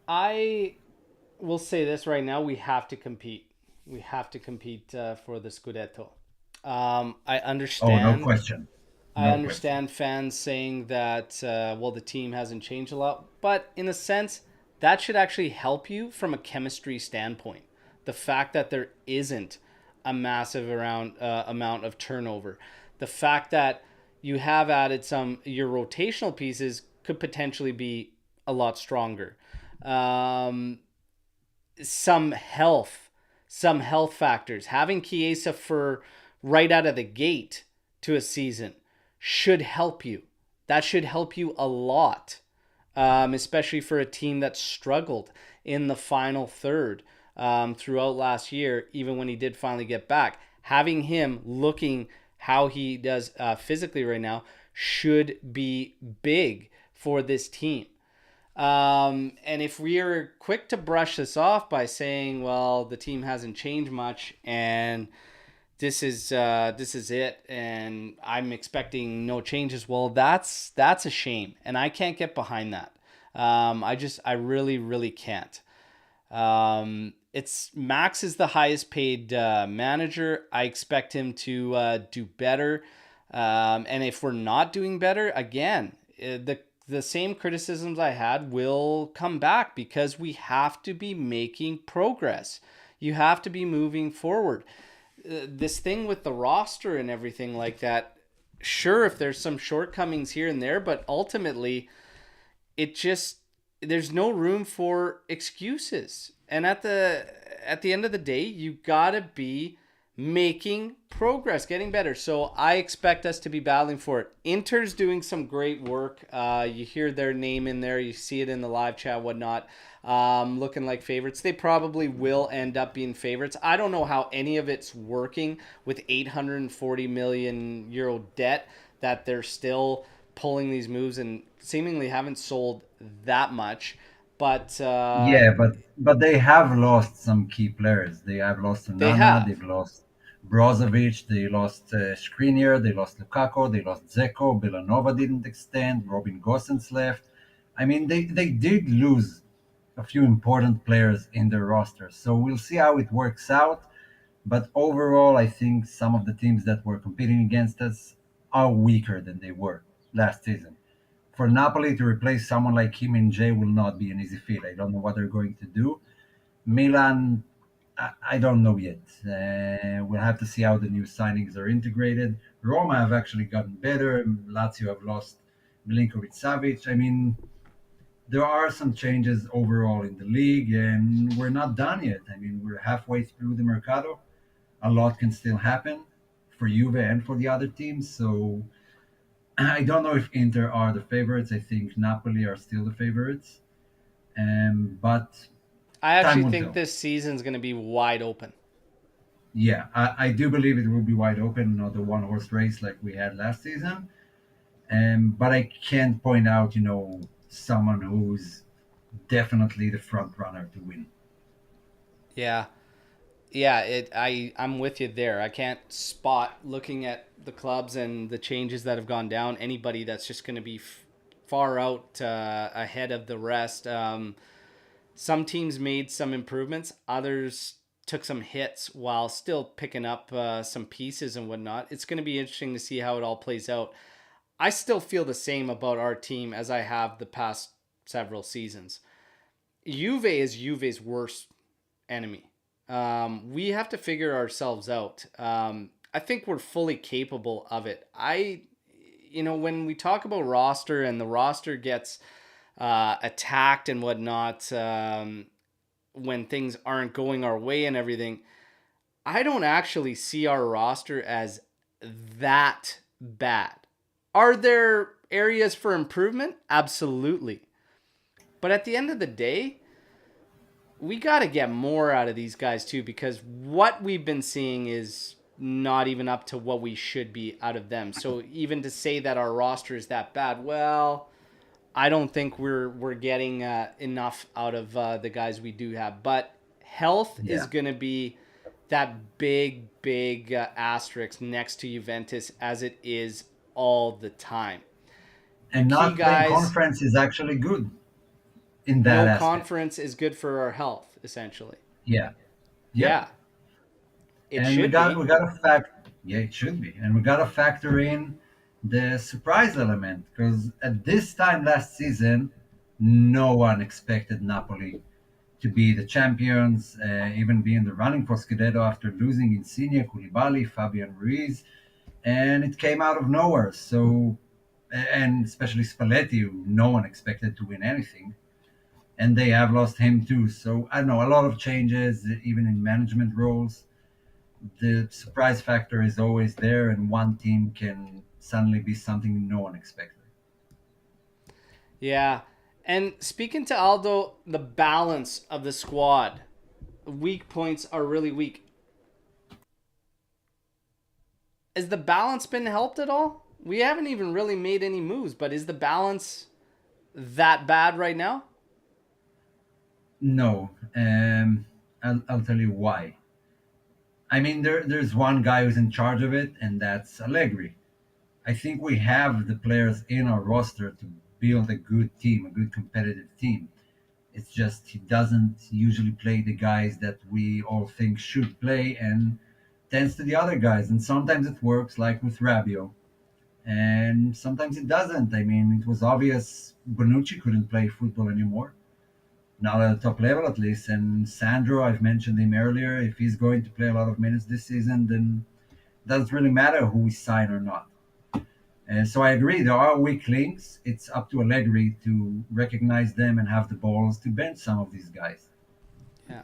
I will say this right now: we have to compete. We have to compete for the Scudetto. I Oh, no understand. question. I No question. understand fans saying that well, the team hasn't changed a lot, but in a sense, that should actually help you from a chemistry standpoint. The fact that there isn't a massive amount of turnover, the fact that you have added some, your rotational pieces could potentially be a lot stronger. Um, some health, some health factors. Having Chiesa for right out of the gate to a season should help you. That should help you a lot. especially for a team that struggled in the final third throughout last year, even when he did finally get back. Having him looking how he does physically right now should be big for this team. And if we are quick to brush this off by saying, well, the team hasn't changed much and this is it, and I'm expecting no changes. Well, that's a shame, and I can't get behind that. I really can't. It's Max is the highest paid manager. I expect him to do better. And if we're not doing better, again, the same criticisms I had will come back because we have to be making progress. You have to be moving forward. This thing with the roster and everything like that, sure, if there's some shortcomings here and there, but ultimately it just there's no room for excuses. And at the end of the day, you got to be making progress, getting better. So I expect us to be battling for it. Inter's doing some great work. You hear their name in there, you see it in the live chat, whatnot. Looking like favorites. They probably will end up being favorites. I don't know how any of it's working with 840 million euro debt that they're still pulling these moves and seemingly haven't sold that much. But Yeah, but they have lost some key players. They have lost they Nana, have. they've lost Brozovic, they lost Skriniar, they lost Lukaku, they lost Zeko, Villanova didn't extend, Robin Gosens left. I mean, they did lose a few important players in their roster. So we'll see how it works out. But overall, I think some of the teams that were competing against us are weaker than they were last season. For Napoli to replace someone like Kim and Jay will not be an easy feat. I don't know what they're going to do. Milan, I don't know yet. We'll have to see how the new signings are integrated. Roma have actually gotten better. Lazio have lost Milinkovic Savic. I mean, there are some changes overall in the league, and we're not done yet. I mean, we're halfway through the Mercato. A lot can still happen for Juve and for the other teams. So I don't know if Inter are the favorites. I think Napoli are still the favorites. But I time actually will think tell. this season's going to be wide open. Yeah, I do believe it will be wide open, not a one horse race like we had last season. But I can't point out, someone who's definitely the front runner to win. Yeah. Yeah, I'm with you there. I can't spot looking at the clubs and the changes that have gone down anybody that's just going to be far out ahead of the rest. Some teams made some improvements, others took some hits while still picking up some pieces and whatnot. It's going to be interesting to see how it all plays out. I still feel the same about our team as I have the past several seasons. Juve is Juve's worst enemy. We have to figure ourselves out. I think we're fully capable of it. When we talk about roster and the roster gets attacked and whatnot, when things aren't going our way and everything, I don't actually see our roster as that bad. Are there areas for improvement? Absolutely. But at the end of the day, we got to get more out of these guys too, because what we've been seeing is not even up to what we should be out of them. So even to say that our roster is that bad, well, I don't think we're getting enough out of the guys we do have. But health is Yeah. going to be that big asterisk next to Juventus, as it is all the time. Your And key not playing guys, conference is actually good in that no aspect. conference is good for our health, essentially. Yeah. Yep. Yeah, it And we should got be. we got to fact. Yeah, it should be. And we got to factor in the surprise element because at this time last season, no one expected Napoli to be the champions, even be in the running for Scudetto after losing Insigne, Koulibaly, Fabian Ruiz, and it came out of nowhere. So, and especially Spalletti, who no one expected to win anything, and they have lost him too. So I don't know, a lot of changes, even in management roles. The surprise factor is always there, and one team can suddenly be something no one expected. Yeah. And speaking to Aldo, the balance of the squad, weak points are really weak. Has the balance been helped at all? We haven't even really made any moves, but is the balance that bad right now? No, I'll tell you why. I mean, there's one guy who's in charge of it, and that's Allegri. I think we have the players in our roster to build a good team, a good competitive team. It's just he doesn't usually play the guys that we all think should play and tends to the other guys. And sometimes it works, like with Rabio, and sometimes it doesn't. I mean, it was obvious Bonucci couldn't play football anymore, not at the top level at least. And Sandro, I've mentioned him earlier. If he's going to play a lot of minutes this season, then it doesn't really matter who we sign or not. And so I agree, there are weak links. It's up to Allegri to recognize them and have the balls to bench some of these guys. Yeah.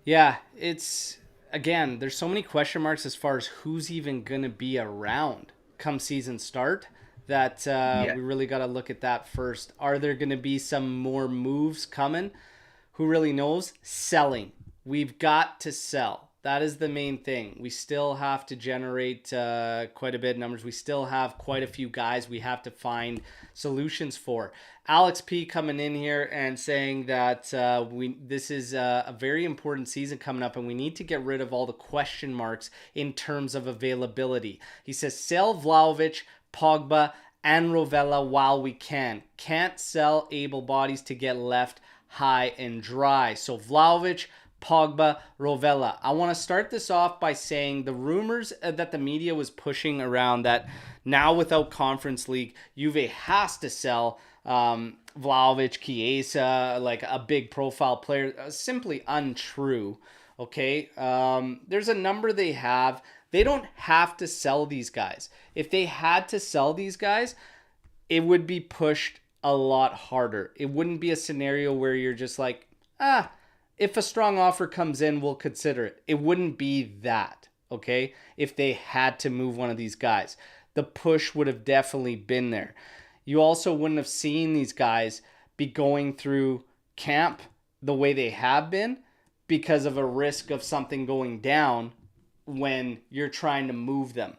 Yeah, it's again, there's so many question marks as far as who's even going to be around come season start that Yeah, we really got to look at that first. Are there going to be some more moves coming? Who really knows? Selling. We've got to sell. That is the main thing. We still have to generate quite a bit of numbers. We still have quite a few guys we have to find solutions for. Alex P coming in here and saying that this is a very important season coming up and we need to get rid of all the question marks in terms of availability. He says sell Vlahovic, Pogba, and Rovella while we can. Can't sell able bodies to get left high and dry. So Vlahovic, Pogba, Rovella. I want to start this off by saying the rumors that the media was pushing around that now without Conference League, Juve has to sell Vlahovic, Chiesa, like a big profile player, simply untrue. Okay, there's a number they have. They don't have to sell these guys. If they had to sell these guys, it would be pushed a lot harder. It wouldn't be a scenario where you're just like, if a strong offer comes in, we'll consider it. It wouldn't be that, okay? If they had to move one of these guys, the push would have definitely been there. You also wouldn't have seen these guys be going through camp the way they have been because of a risk of something going down when you're trying to move them.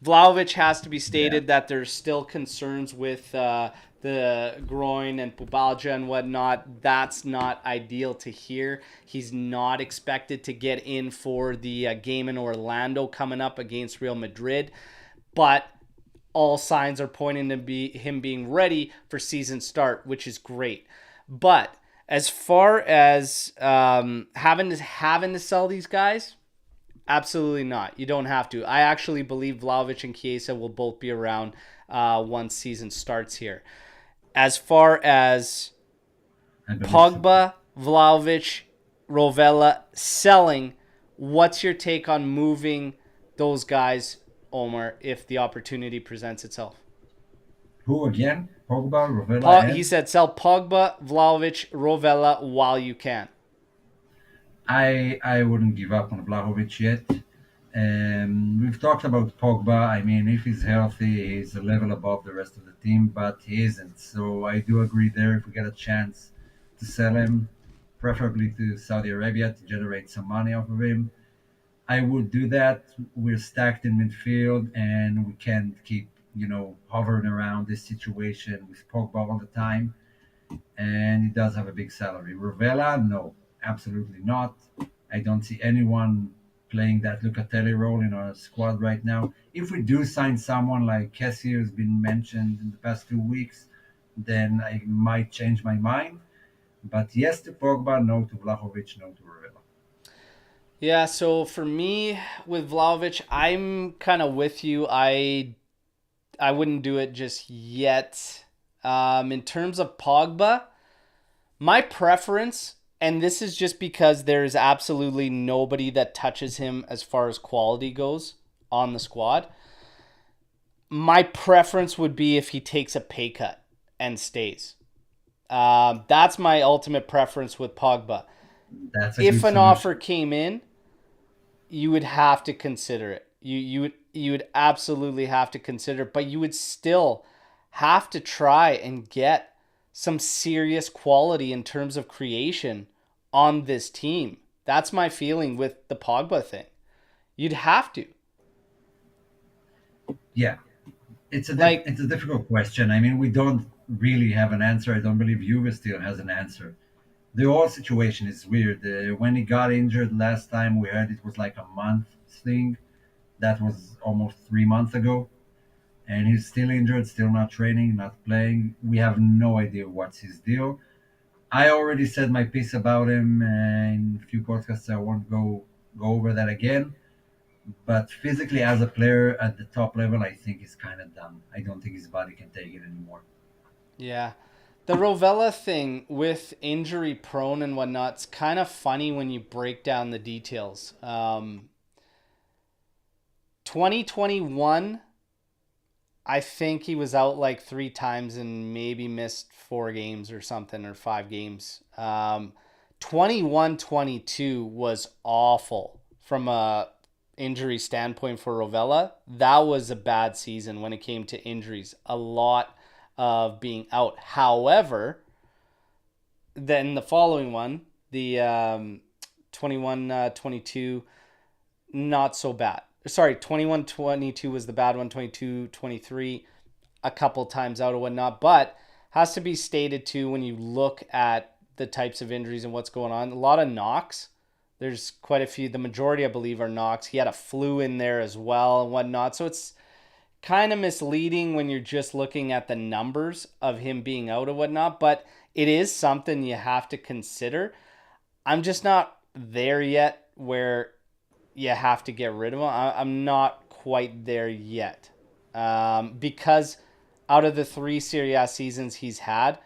Vlahovic has to be yeah, stated that there's still concerns with the groin and pubalgia and whatnot. That's not ideal to hear. He's not expected to get in for the game in Orlando coming up against Real Madrid, but all signs are pointing to him being ready for season start, which is great. But as far as having to sell these guys, absolutely not. You don't have to. I actually believe Vlahovic and Chiesa will both be around once season starts here. As far as I believe so too. Pogba, Vlahovic, Rovella selling, what's your take on moving those guys, Omar, if the opportunity presents itself? Who again? Pogba, Rovella, He and said sell Pogba, Vlahovic, Rovella while you can. I wouldn't give up on Vlahovic yet. We've talked about Pogba. I mean, if he's healthy, he's a level above the rest of the team, but he isn't. So I do agree there. If we get a chance to sell him, preferably to Saudi Arabia to generate some money off of him, I would do that. We're stacked in midfield, and we can't keep hovering around this situation with Pogba all the time. And he does have a big salary. Rovella, no, absolutely not. I don't see anyone playing that Lucatelli role in our squad right now. If we do sign someone like Kessie, who's been mentioned in the past 2 weeks, then I might change my mind. But yes to Pogba, no to Vlahovic, no to Rovella. Yeah, so for me with Vlahovic, I'm kind of with you. I wouldn't do it just yet. In terms of Pogba, my preference, and this is just because there's absolutely nobody that touches him as far as quality goes on the squad. My preference would be if he takes a pay cut and stays. That's my ultimate preference with Pogba. That's a If good an offer solution. came in, you would have to consider it. You would absolutely have to consider it, but you would still have to try and get some serious quality in terms of creation on this team. That's my feeling with the Pogba thing. You'd have to. Yeah, Like, it's a difficult question. I mean, we don't really have an answer. I don't believe Juve still has an answer. The whole situation is weird. When he got injured last time, we heard it was like a month thing. That was almost 3 months ago, and he's still injured, still not training, not playing. We have no idea what's his deal. I already said my piece about him in a few podcasts. I won't go over that again. But physically, as a player at the top level, I think he's kind of done. I don't think his body can take it anymore. yeah. The Rovella thing with injury prone and whatnot, it's kind of funny when you break down the details. 2021, I think he was out like 3 times and maybe missed 4 games or something, or 5 games. 21 22 was awful from a injury standpoint for Rovella. That was a bad season when it came to injuries. A lot of being out. However, then the following one, the 21 22, not so bad. Sorry, 21 22 was the bad one, 22 23, a couple times out or whatnot. But has to be stated too when you look at the types of injuries and what's going on. A lot of knocks. There's quite a few. The majority, I believe, are knocks. He had a flu in there as well and whatnot. So it's kind of misleading when you're just looking at the numbers of him being out or whatnot. But it is something you have to consider. I'm just not there yet where you have to get rid of him. I'm not quite there yet. Because out of the 3 Serie A seasons he's had,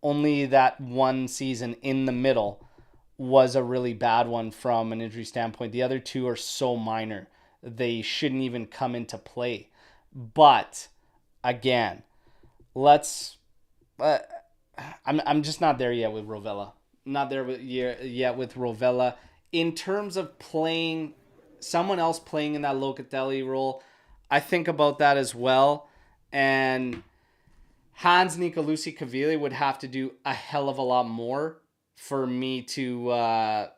only that one season in the middle was a really bad one from an injury standpoint. The other two are so minor, they shouldn't even come into play. But again, let's. I'm just not there yet with Rovella. Not there yet with Rovella in terms of playing someone else playing in that Locatelli role. I think about that as well, and Hans Nicolucci Cavili would have to do a hell of a lot more for me to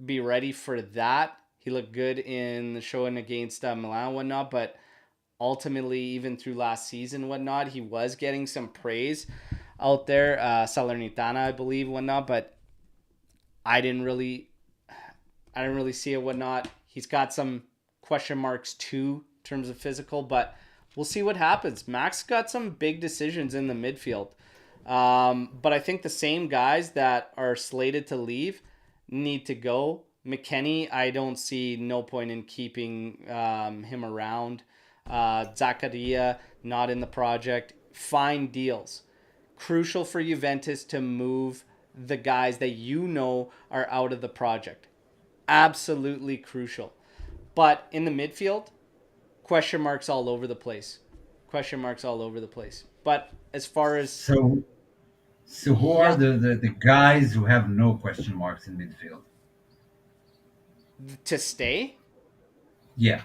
be ready for that. He looked good in the showing against Milan and whatnot, but ultimately, even through last season and whatnot, he was getting some praise out there. Salernitana, I believe, whatnot, but I didn't really, I didn't really see it whatnot. He's got some question marks too in terms of physical, but we'll see what happens. Max got some big decisions in the midfield. But I think the same guys that are slated to leave need to go. McKennie, I don't see no point in keeping him around. Zakaria, not in the project. Fine deals. Crucial for Juventus to move the guys that you know are out of the project. Absolutely crucial. But in the midfield, question marks all over the place. Question marks all over the place. But as far as, So, so who are yeah, the guys who have no question marks in midfield? to stay, Yeah,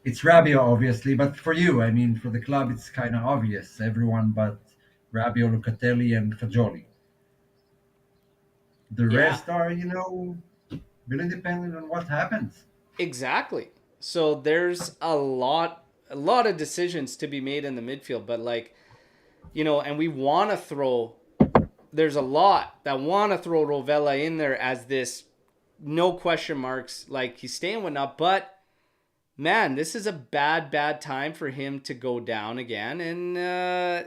it's Rabiot, obviously, but for you, I mean, for the club, it's kind of obvious. Everyone but Rabiot, Locatelli, and Fagioli. The yeah, rest are, really dependent on what happens. exactly. So there's a lot of decisions to be made in the midfield, but like, and we want to throw, there's a lot that want to throw Rovella in there as this no question marks, like he's staying whatnot, but man, this is a bad time for him to go down again, and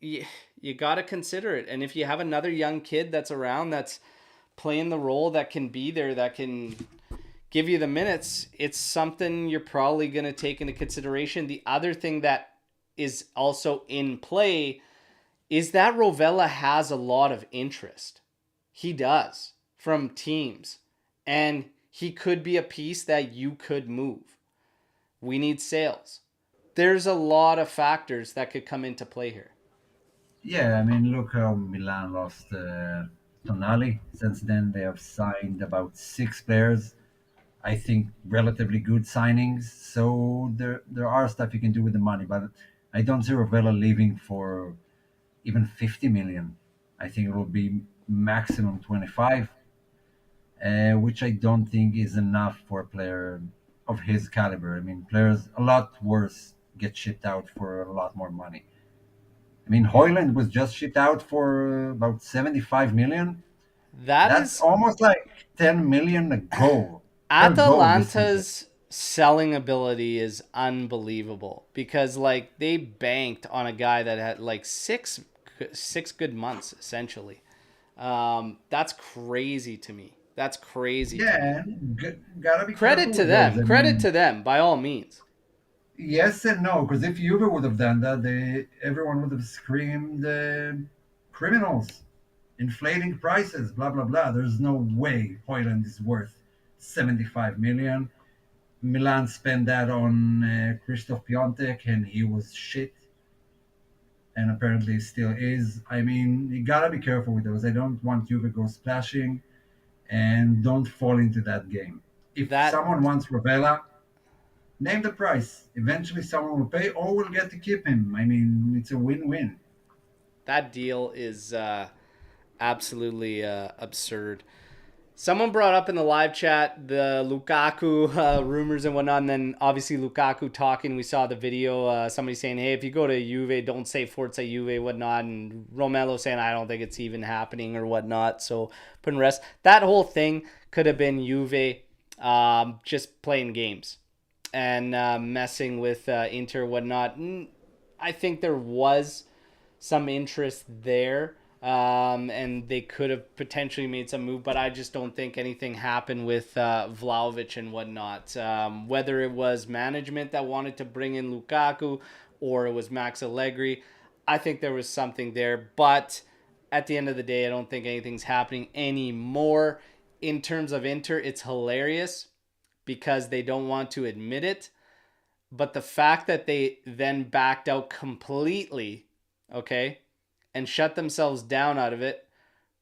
you got to consider it. And if you have another young kid that's around that's playing the role, that can be there, that can give you the minutes, it's something you're probably going to take into consideration. The other thing that is also in play is that Rovella has a lot of interest. He does from teams, and he could be a piece that you could move. We need sales. There's a lot of factors that could come into play here. Yeah, I mean, look how Milan lost Tonali. Since then, they have signed about 6 players. I think relatively good signings. So there are stuff you can do with the money, but I don't see Ravella leaving for even 50 million. I think it will be maximum 25, which I don't think is enough for a player of his caliber. I mean, players a lot worse get shipped out for a lot more money. I mean, Yeah. Hoyland was just shipped out for about 75 million. That That's is almost like 10 million a goal per goal this season. Atalanta's selling ability is unbelievable because like they banked on a guy that had like six good months essentially. That's crazy to me. That's crazy to me. Yeah, gotta be Credit careful to with those. them. I Credit mean, to them by all means. yes and no, because if Juve would have done that, everyone would have screamed criminals, inflating prices, blah blah blah. There's no way Hoyland is worth 75 million. Milan spent that on Christoph Piontek, and he was shit, and apparently still is. I mean, you gotta be careful with those. I don't want Juve to go splashing, and don't fall into that game. If That someone wants Ravella, name the price. Eventually, someone will pay, or will get to keep him. I mean, it's a win-win. that deal is absolutely absurd. Someone brought up in the live chat the Lukaku rumors and whatnot, and then obviously Lukaku talking. We saw the video. Somebody saying, "Hey, if you go to Juve, don't say Forza Juve, whatnot." And Romelo saying, "I don't think it's even happening or whatnot." So putting rest. That whole thing could have been Juve just playing games and messing with Inter whatnot. I think there was some interest there. And they could have potentially made some move, but I just don't think anything happened with Vlahovic and whatnot. Whether it was management that wanted to bring in Lukaku or it was Max Allegri, I think there was something there. But at the end of the day, I don't think anything's happening anymore. In terms of Inter, it's hilarious because they don't want to admit it. But the fact that they then backed out completely, okay, and shut themselves down out of it,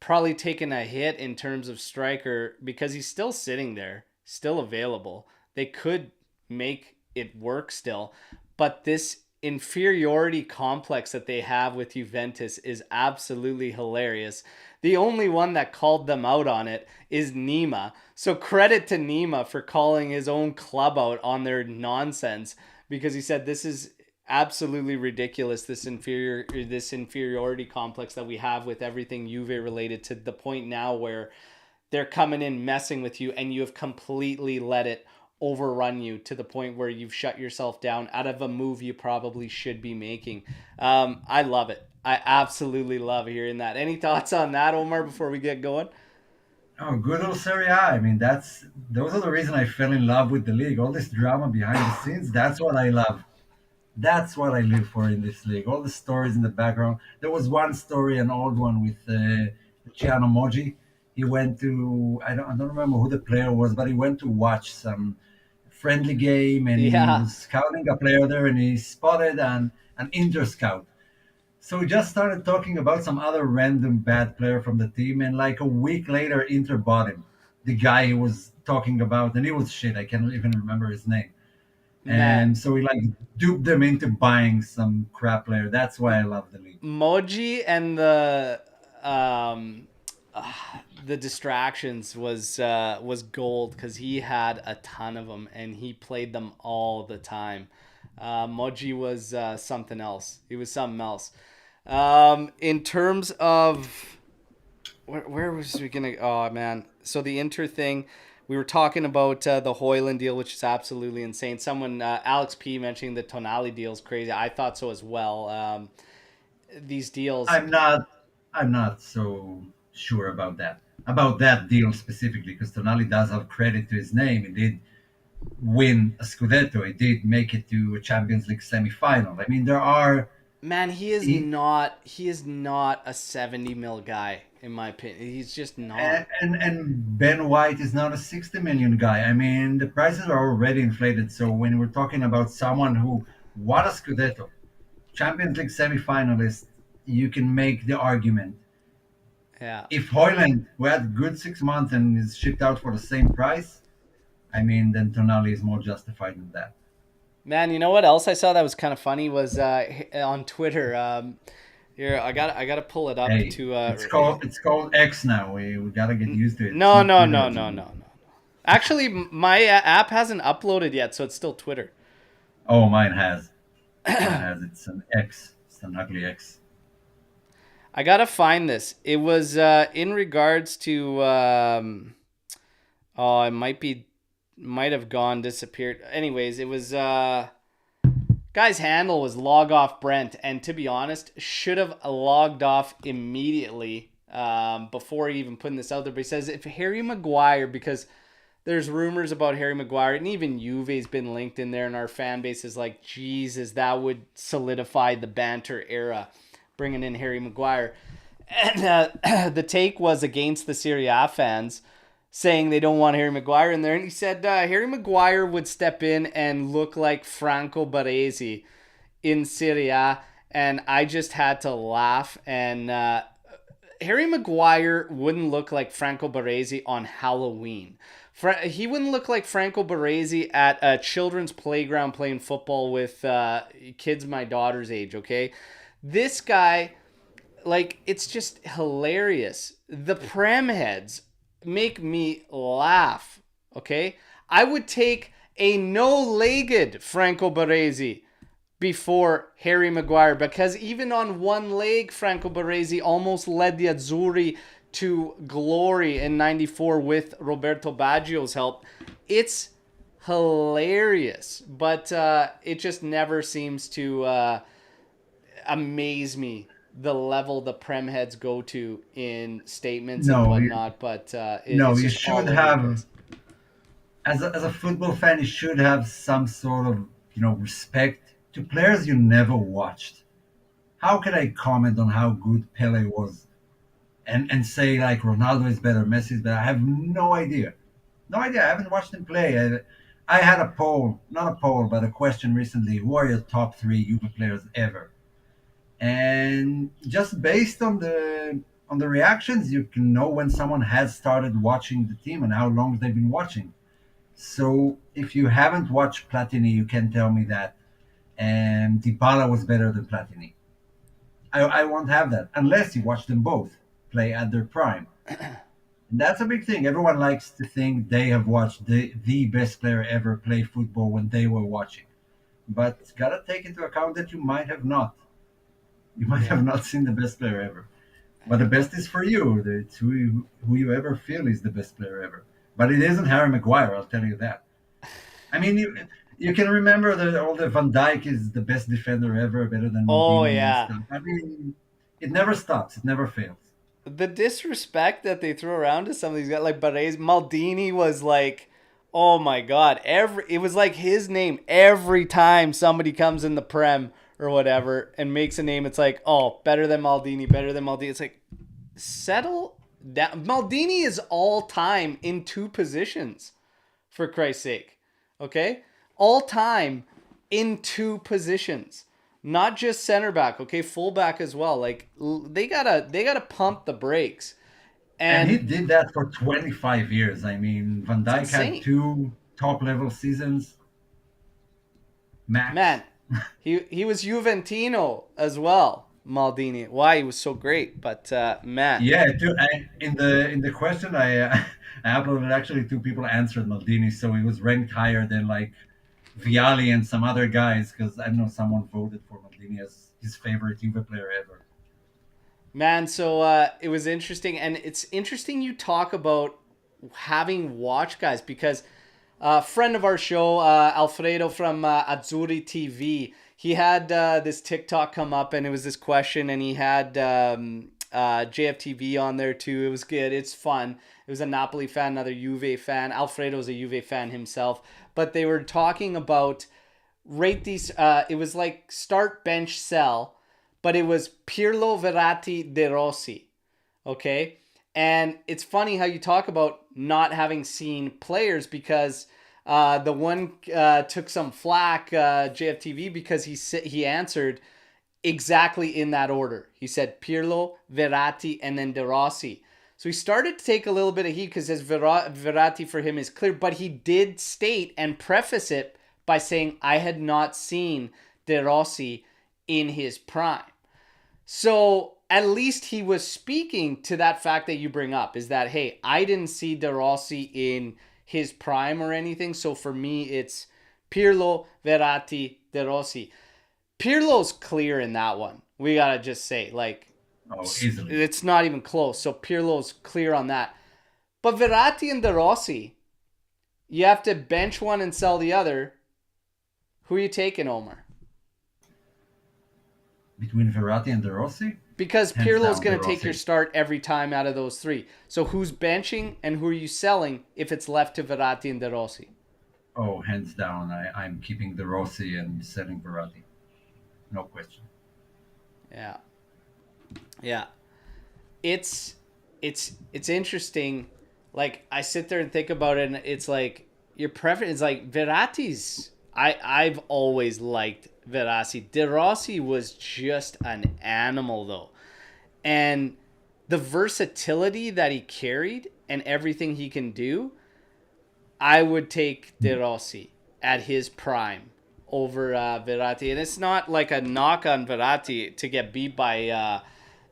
probably taken a hit in terms of striker because he's still sitting there, still available. They could make it work still. But this inferiority complex that they have with Juventus is absolutely hilarious. The only one that called them out on it is Nima. So credit to Nima for calling his own club out on their nonsense because he said this is absolutely ridiculous, this inferiority complex that we have with everything Juve related, to the point now where they're coming in messing with you and you have completely let it overrun you to the point where you've shut yourself down out of a move you probably should be making. I love it. I absolutely love hearing that. Any thoughts on that, Omar, before we get going? Oh, good old Serie A. I mean, those are the reason I fell in love with the league. All this drama behind the scenes, that's what I love. That's what I live for in this league. All the stories in the background. There was one story, an old one with Luciano Moggi. He went to I don't remember who the player was, but he went to watch some friendly game and he Yeah. was scouting a player there and he spotted an Inter scout. So we just started talking about some other random bad player from the team, and like a week later, Inter bought him. The guy he was talking about, and he was shit. I can't even remember his name. Man, And so we like duped them into buying some crap player. That's why I love the league. Moji and um uh, the distractions was gold because he had a ton of them and he played them all the time. Moji was something else. He was something else. In terms of where was we gonna? Oh man! So the Inter thing, we were talking about the Hoyland deal, which is absolutely insane. Someone, Alex P, mentioning the Tonali deal is crazy. I thought so as well. These deals, I'm not I'm not so sure about that deal specifically because Tonali does have credit to his name. He did win a Scudetto. He did make it to a Champions League semi-final. I mean, there are man, he, he is not a 70 mil guy in my opinion. He's just not. and Ben White is not a 60 million guy. I mean, the prices are already inflated. So when we're talking about someone who won a Scudetto, Champions League semi-finalist, you can make the argument. Yeah. If Hoyland, who had good 6 months and is shipped out for the same price, I mean, then Tonali is more justified than that. Man, you know what else I saw that was kind of funny was on Twitter. Here, I gotta pull it up Hey, to it's called X now. We gotta get used to it. It's no, not no, Twitter no, no, no, anymore. no. Actually, my app hasn't uploaded yet, so it's still Twitter. Oh, mine has. Mine has. It's an X. It's an ugly X. I gotta find this. It was in regards to oh, it might have gone disappeared. Anyways, it was guy's handle was log off Brent, and to be honest, should have logged off immediately before even putting this out there. But he says if Harry Maguire, because there's rumors about Harry Maguire, and even Juve's been linked in there, and our fan base is like, Jesus, that would solidify the banter era, bringing in Harry Maguire. And the take was against the Serie A fans, saying they don't want Harry Maguire in there. And he said Harry Maguire would step in and look like Franco Baresi in Serie A. And I just had to laugh. And Harry Maguire wouldn't look like Franco Baresi on Halloween. He wouldn't look like Franco Baresi at a children's playground playing football with kids my daughter's age, okay? This guy, like, it's just hilarious. The Prem heads make me laugh, okay? I would take a no-legged Franco Baresi before Harry Maguire, because even on one leg, Franco Baresi almost led the Azzurri to glory in '94 with Roberto Baggio's help. It's hilarious, but it just never seems to amaze me the level the Prem heads go to in statements and No, whatnot, but no, it's you just should all over the have, place. as a football fan, you should have some sort of, respect to players you never watched. How can I comment on how good Pele was and say like Ronaldo is better, Messi is better? I have no idea. No idea. I haven't watched him play. I had a poll, not a poll, but a question recently. Who are your top three Juve players ever? And just based on the reactions, you can know when someone has started watching the team and how long they've been watching. So if you haven't watched Platini, you can tell me that. And Dybala was better than Platini. I won't have that unless you watch them both play at their prime. And that's a big thing. Everyone likes to think they have watched the best player ever play football when they were watching. But gotta take into account that you might have not. You might Yeah. have not seen the best player ever. But the best is for you. It's who you ever feel is the best player ever. But it isn't Harry Maguire, I'll tell you that. I mean, you can remember that all the Van Dijk is the best defender ever, better than Oh Maldini and yeah. stuff. I mean, it never stops. It never fails. The disrespect that they throw around to some of these guys, like Barres, Maldini was like, oh my god, it was like his name every time somebody comes in the Prem or whatever and makes a name. It's like, oh, better than Maldini, better than Maldini. It's like, settle down. Maldini is all time in two positions, for Christ's sake. Okay? All time in two positions. Not just center back, okay? Fullback as well. Like they gotta pump the brakes. And he And did that for 25 years. I mean, Van it's Dijk had insane. two top level seasons max. Man, he was Juventino as well, Maldini. Why he was so great, but man. Yeah, in the question I uploaded, actually two people answered Maldini, so he was ranked higher than like Viali and some other guys because I know someone voted for Maldini as his favorite Juve player ever. Man, so it was interesting, and it's interesting you talk about having watch guys because a friend of our show, Alfredo from Azzurri TV, he had this TikTok come up, and it was this question, and he had JFTV on there too. It was good. It's fun. It was a Napoli fan, another Juve fan. Alfredo's a Juve fan himself, but they were talking about rate these. It was like start, bench, sell, but it was Pirlo, Verratti, De Rossi. Okay. And it's funny how you talk about not having seen players because the one took some flack, JFTV, because he answered exactly in that order. He said Pirlo, Verratti, and then De Rossi. So he started to take a little bit of heat because his Verratti for him is clear, but he did state and preface it by saying, I had not seen De Rossi in his prime. So at least he was speaking to that fact that you bring up, is that, hey, I didn't see De Rossi in his prime or anything. So for me, it's Pirlo, Verratti, De Rossi. Pirlo's clear in that one. We got to just say, like, Oh, easily. it's not even close. So Pirlo's clear on that. But Verratti and De Rossi, you have to bench one and sell the other. Who are you taking, Omar? Between Verratti and De Rossi, Because hands Pirlo's down De going to take your Rossi. start every time out of those three. So who's benching and who are you selling if it's left to Verratti and De Rossi? Oh, hands down, I'm keeping De Rossi and selling Verratti. No question. Yeah. Yeah. It's it's interesting. Like I sit there and think about it and it's like your preference is like Verratti's I've always liked Verratti. De Rossi was just an animal though. And the versatility that he carried and everything he can do, I would take De Rossi at his prime over Verratti. And it's not like a knock on Verratti to get beat by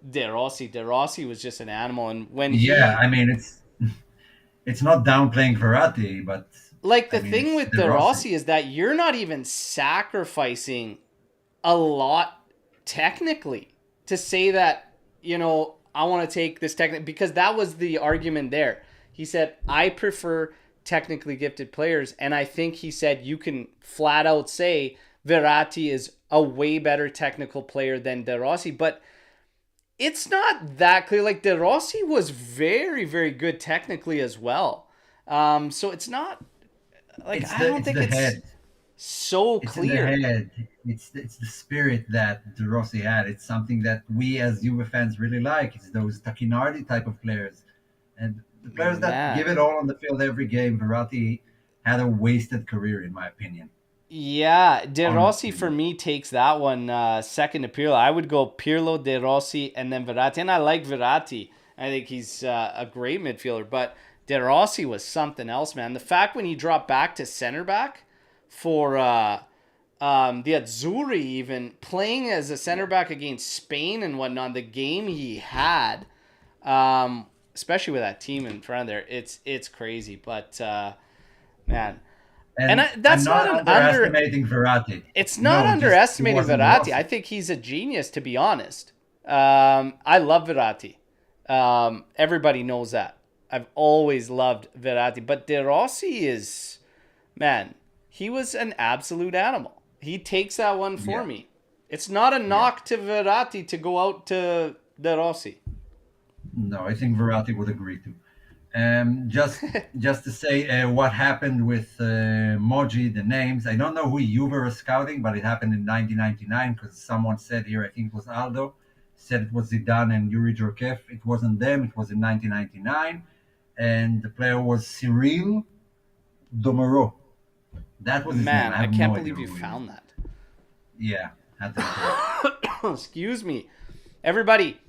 De Rossi. De Rossi was just an animal. And when Yeah, he, I mean it's not downplaying Verratti, but like I the mean thing it's with De De Rossi. Rossi is that you're not even sacrificing a lot technically to say that, I want to take this technique because that was the argument there. He said, I prefer technically gifted players. And I think he said you can flat out say Verratti is a way better technical player than De Rossi, but it's not that clear. Like De Rossi was very, very good technically as well. So it's not like It's I the don't it's think the it's head. so It's in the clear. head. It's the spirit that De Rossi had. It's something that we as Juve fans really like. It's those Tacchinardi type of players, and the players that give Man. it all on the field every game. Verratti had a wasted career, in my opinion. Yeah, De Rossi for Honestly, me takes that one second to Pirlo. I would go Pirlo, De Rossi, and then Verratti. And I like Verratti. I think he's a great midfielder. But De Rossi was something else, man. The fact when he dropped back to center back for the Azzurri, even playing as a center back against Spain and whatnot, the game he had, especially with that team in front of there, it's crazy. But man, and and I'm that's not not an under. underestimating Verratti. It's not No, just it underestimating wasn't De Verratti. I Rossi. think he's a genius, to be honest. I love Verratti. Everybody knows that. I've always loved Verratti, but De Rossi is, man, he was an absolute animal. He takes that one for Yeah, me. It's not a yeah. knock to Verratti to go out to De Rossi. No, I think Verratti would agree too. Just to say what happened with Moji, the names. I don't know who Juve was scouting, but it happened in 1999 because someone said here, I think it was Aldo, said it was Zidane and Yuri Djorkaeff. It wasn't them. It was in 1999, and the player was Cyril Domero. That was his name. Man, I I have can't no idea believe you who he is. found that. Yeah, had to look it up. Excuse me. Everybody,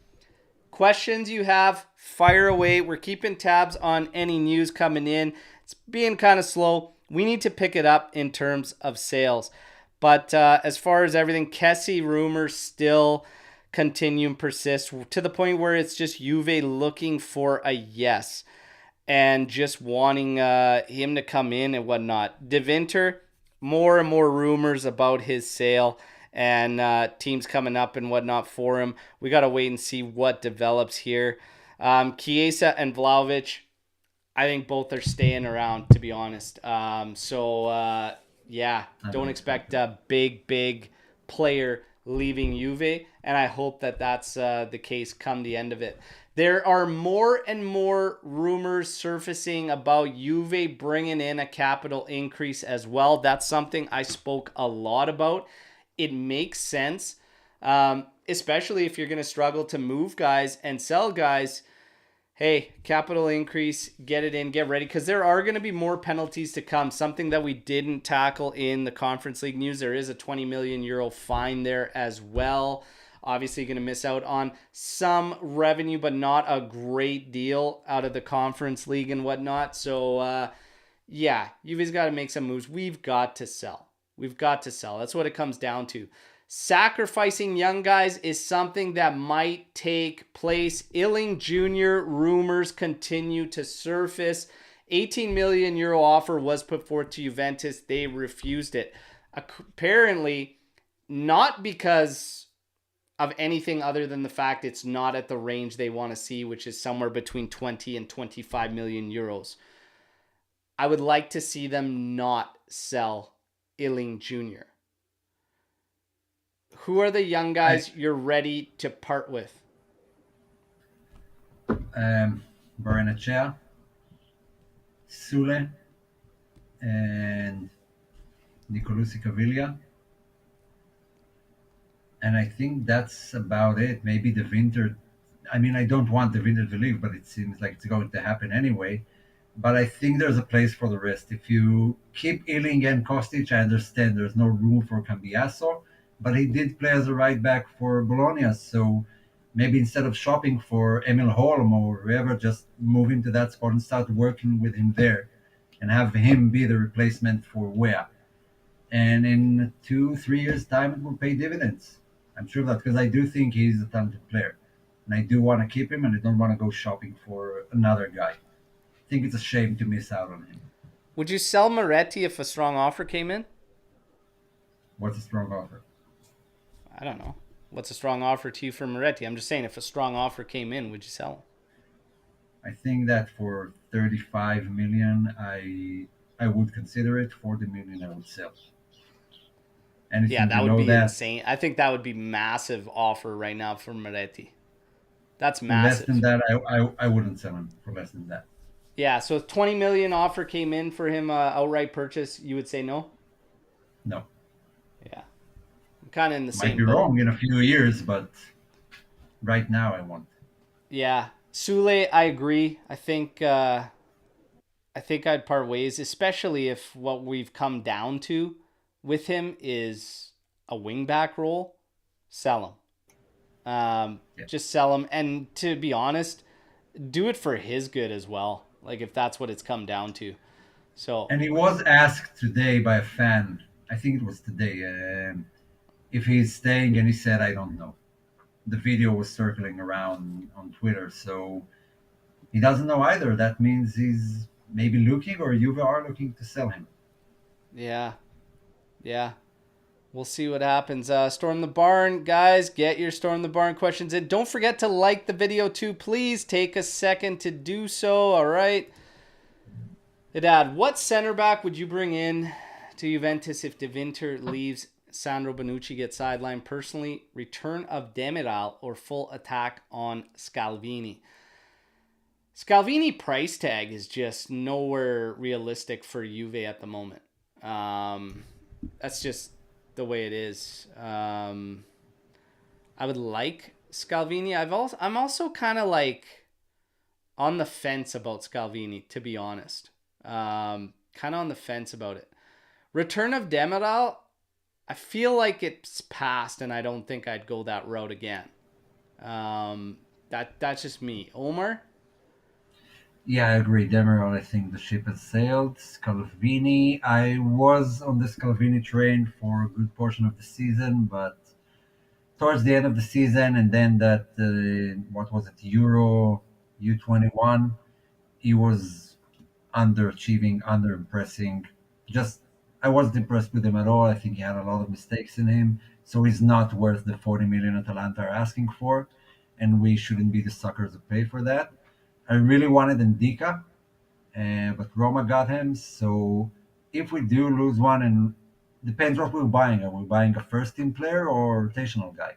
questions you have, fire away. We're keeping tabs on any news coming in. It's being kind of slow. We need to pick it up in terms of sales. But as far as everything, Kessie rumors still continue and persist to the point where it's just Juve looking for a yes and just wanting him to come in and whatnot. De Winter, more and more rumors about his sale and teams coming up and whatnot for him. We got to wait and see what develops here. Chiesa and Vlahovic, I think both are staying around, to be honest. Yeah, I don't believe so expect too. a big player leaving Juve, and I hope that that's the case come the end of it. There are more and more rumors surfacing about Juve bringing in a capital increase as well. That's something I spoke a lot about. It makes sense, especially if you're going to struggle to move guys and sell guys. Hey, capital increase, get it in, get ready, because there are going to be more penalties to come. Something that we didn't tackle in the Conference League news. There is a 20 million euro fine there as well. Obviously, going to miss out on some revenue, but not a great deal out of the Conference League and whatnot. So, yeah, Juve's got to make some moves. We've got to sell. We've got to sell. That's what it comes down to. Sacrificing young guys is something that might take place. Illing Jr. rumors continue to surface. 18 million euro offer was put forth to Juventus. They refused it. Apparently, not because of anything other than the fact it's not at the range they want to see, which is somewhere between 20 and 25 million euros. I would like to see them not sell Illing Jr. Who are the young I, guys you're ready to part with? Baranachea, Sule, and Nicolosi Caviglia. And I think that's about it. Maybe the winter. I mean, I don't want the winter to leave, but it seems like it's going to happen anyway. But I think there's a place for the rest. If you keep Ealing and Kostic, I understand there's no room for Cambiaso, but he did play as a right back for Bologna. So maybe instead of shopping for Emil Holm or whoever, just move him to that spot and start working with him there and have him be the replacement for Wea. And in 2, 3 years' time, it will pay dividends. I'm sure of that because I do think he's a talented player. And I do want to keep him and I don't want to go shopping for another guy. I think it's a shame to miss out on him. Would you sell Moretti if a strong offer came in? What's a strong offer? I don't know. What's a strong offer to you for Moretti? I'm just saying, if a strong offer came in, would you sell him? I think that for 35 million, I would consider it. 40 million, I would sell. Yeah, Anything that would below be that, insane. I think that would be massive offer right now for Moretti. That's for less than massive. that, I wouldn't sell him for less than that. Yeah, so if 20 million offer came in for him outright purchase, you would say no? No, Yeah. I'm kind of in the might same be boat. wrong in a few years, but right now I want. Yeah. Sule, I agree. I think I'd part ways, especially if what we've come down to with him is a wingback role. Sell him. Yeah. Just sell him. And to be honest, do it for his good as well. Like if that's what it's come down to. So And he was asked today by a fan, I think it was today, if he's staying, and he said, I don't know. The video was circling around on Twitter, so he doesn't know either. That means he's maybe looking, or Juve are looking to sell him. yeah, yeah. We'll see what happens. Storm the Barn, guys, get your Storm the Barn questions in. Don't forget to like the video too. Please take a second to do so. All right. Dad, what center back would you bring in to Juventus if De Winter leaves? Sandro Bonucci gets sidelined. Personally, return of Demiral or full attack on Scalvini. Scalvini price tag is just nowhere realistic for Juve at the moment. That's just the way it is. I would like Scalvini. I'm also kind of like on the fence about Scalvini, to be honest. Kind of on the fence about it. Return of Demiral, I feel like it's past, and I don't think I'd go that route again. That's just me. Omar? Yeah, I agree. Demiral, I think the ship has sailed. Scalvini, I was on the Scalvini train for a good portion of the season, but towards the end of the season, and then that, what was it, Euro U21, he was underachieving, underimpressing. Just, I wasn't impressed with him at all. I think he had a lot of mistakes in him, so he's not worth the 40 million Atalanta are asking for, and we shouldn't be the suckers that pay for that. I really wanted Ndika, but Roma got him. So if we do lose one, and depends what we're buying. Are we buying a first team player or a rotational guy?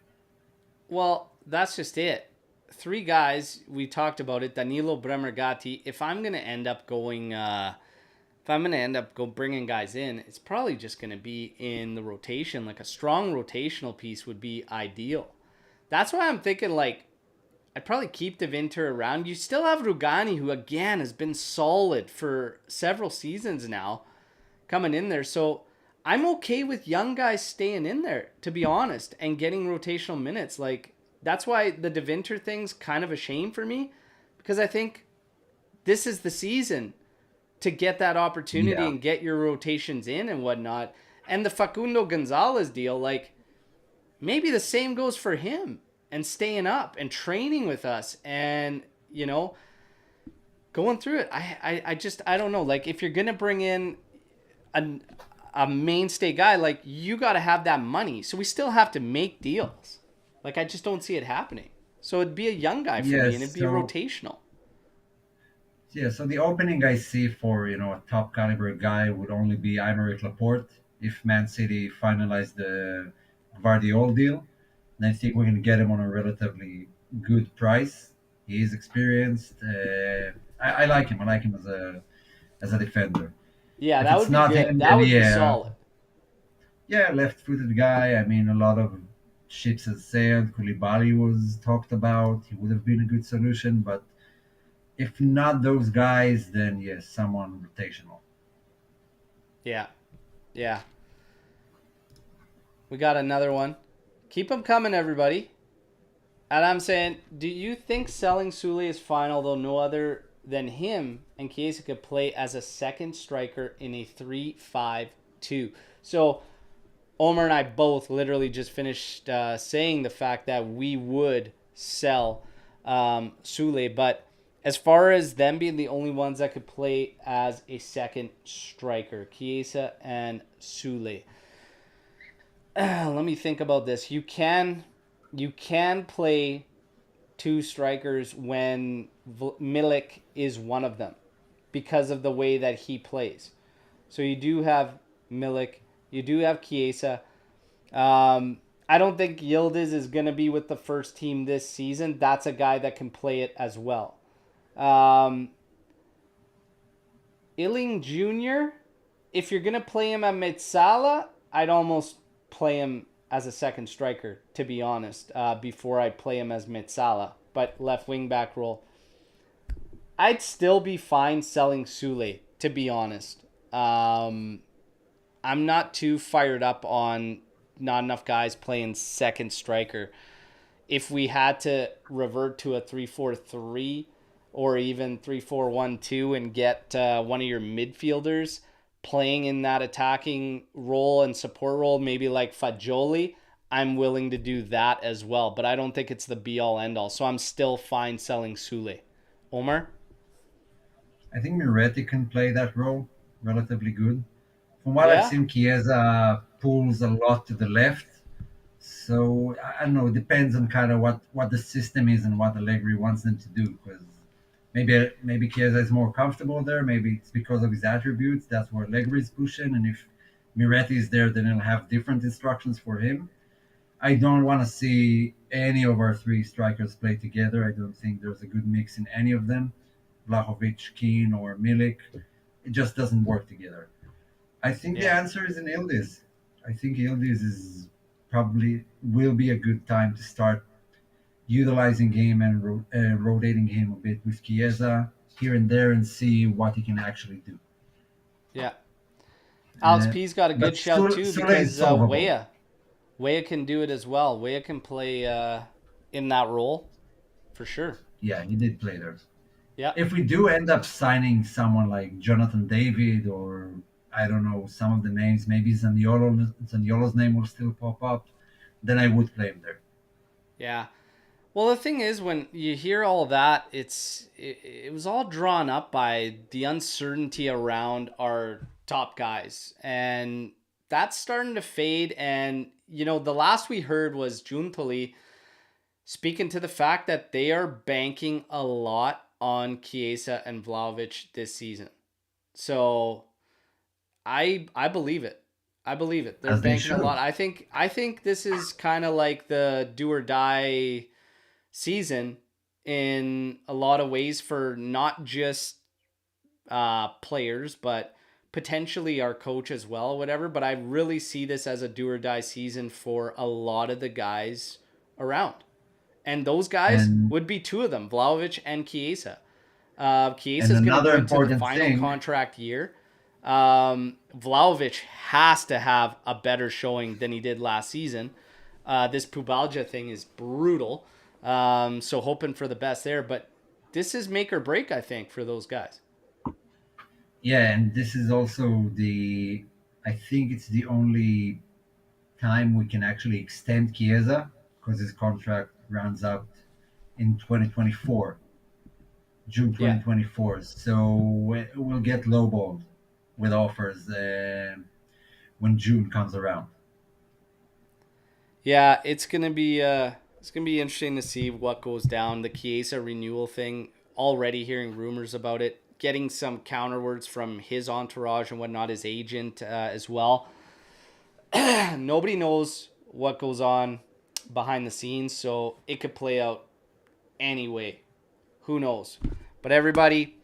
Well, that's just it. Three guys, we talked about it. Danilo, Bremer, Gatti. If I'm gonna end up bringing guys in, it's probably just gonna be in the rotation. Like a strong rotational piece would be ideal. That's why I'm thinking like I'd probably keep the Winter around. You still have Rugani, who again has been solid for several seasons now, coming in there. So I'm okay with young guys staying in there, to be honest, and getting rotational minutes. Like that's why the De Winter thing's kind of a shame for me, because I think this is the season to get that opportunity Yeah, and get your rotations in and whatnot. And the Facundo Gonzalez deal, like maybe the same goes for him and staying up and training with us and, you know, going through it. I don't know. Like, if you're going to bring in a, a mainstay guy, like, you got to have that money. So we still have to make deals. Like, I just don't see it happening. So it'd be a young guy for me and it'd Yes, be rotational. so the opening I see for a top caliber guy would only be Aymeric Laporte if Man City finalize the Guardiola deal. And I think we can get him on a relatively good price. He is experienced. I like him. I like him as a defender. Yeah, If that it's would be not good. him, That then would be yeah, solid. yeah, left-footed guy. I mean, a lot of ships have sailed. Koulibaly was talked about. He would have been a good solution, but if not those guys, then yes, someone rotational. Yeah. Yeah. We got another one. Keep them coming, everybody. And I'm saying, do you think selling Sule is final, though no other than him and Chiesa could play as a second striker in a 3-5-2? So, Omer and I both literally just finished saying the fact that we would sell Sule. But as far as them being the only ones that could play as a second striker, Chiesa and Sule. Let me think about this. You can play two strikers when Milik is one of them because of the way that he plays. So you do have Milik, you do have Chiesa. I don't think Yildiz is going to be with the first team this season. That's a guy that can play it as well. Um, Illing Jr., if you're going to play him at Metsala, I'd almost play him as a second striker, to be honest, before I play him as Metsala. But left wing back role. I'd still be fine selling Sule, to be honest. I'm not too fired up on not enough guys playing second striker. If we had to revert to a 3-4-3 or even 3-4-1-2 and get one of your midfielders playing in that attacking role and support role, maybe like Fagioli, I'm willing to do that as well. But I don't think it's the be all end all. So I'm still fine selling Sule. Omar? I think Miretti can play that role relatively good. From what I've Yeah? seen, Chiesa pulls a lot to the left. So I don't know. It depends on kind of what the system is and what Allegri wants them to do. Because maybe Chiesa is more comfortable there. Maybe it's because of his attributes. That's where Allegri is pushing. And if Miretti is there, then he'll have different instructions for him. I don't want to see any of our three strikers play together. I don't think there's a good mix in any of them. Vlahovic, Keane, or Milik. It just doesn't work together. I think the Yeah. answer is in Ildiz. I think Ildiz is probably will be a good time to start utilizing him and rotating him a bit with Chiesa here and there and see what he can actually do. Yeah. Alex Uh, P's got a but good shout too Sule is because solvable. Weah can do it as well. Weah can play in that role for sure. Yeah, he did play there. Yeah. If we do end up signing someone like Jonathan David or I don't know some of the names, maybe Zaniolo's name will still pop up, then I would play him there. Yeah. Well, the thing is, when you hear all that, it was all drawn up by the uncertainty around our top guys, and that's starting to fade. And the last we heard was Juntoli speaking to the fact that they are banking a lot on Chiesa and Vlahovic this season. So I believe it. I believe it. They're As they banking a lot. should. I think this is kind of like the do or die season in a lot of ways for not just players, but potentially our coach as well, whatever. But I really see this as a do or die season for a lot of the guys around. And those guys And would be two of them, Vlahovic and Chiesa. and Chiesa's going to another go into the important final thing, contract year. Vlahovic has to have a better showing than he did last season. This Pubalja thing is brutal. So hoping for the best there. But this is make or break, I think, for those guys. yeah, and this is also the I think it's the only time we can actually extend Chiesa because his contract runs out in 2024, June Yeah. 2024. So we'll get lowballed with offers when June comes around. Yeah, it's gonna be interesting to see what goes down. The Chiesa renewal thing, already hearing rumors about it, getting some counterwords from his entourage and whatnot, his agent as well. Nobody knows what goes on behind the scenes, so it could play out anyway. Who knows? But everybody,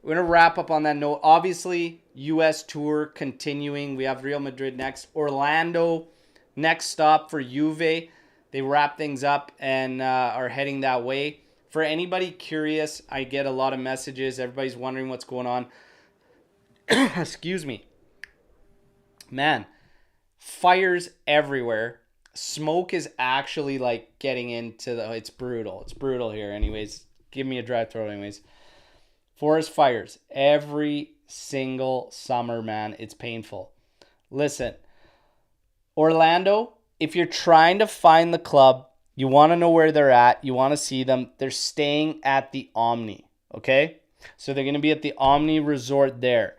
we're gonna wrap up on that note. Obviously, U.S. tour continuing. We have Real Madrid next. Orlando next stop for Juve. They wrap things up and are heading that way. For anybody curious, I get a lot of messages. Everybody's wondering what's going on. Excuse me, man. Fires everywhere. Smoke is actually like getting into the. It's brutal. It's brutal here. Anyways, give me a dry throat. Anyways, forest fires every single summer, man. It's painful. Listen, Orlando, if you're trying to find the club, you want to know where they're at, you want to see them, they're staying at the Omni, okay? So they're going to be at the Omni Resort there.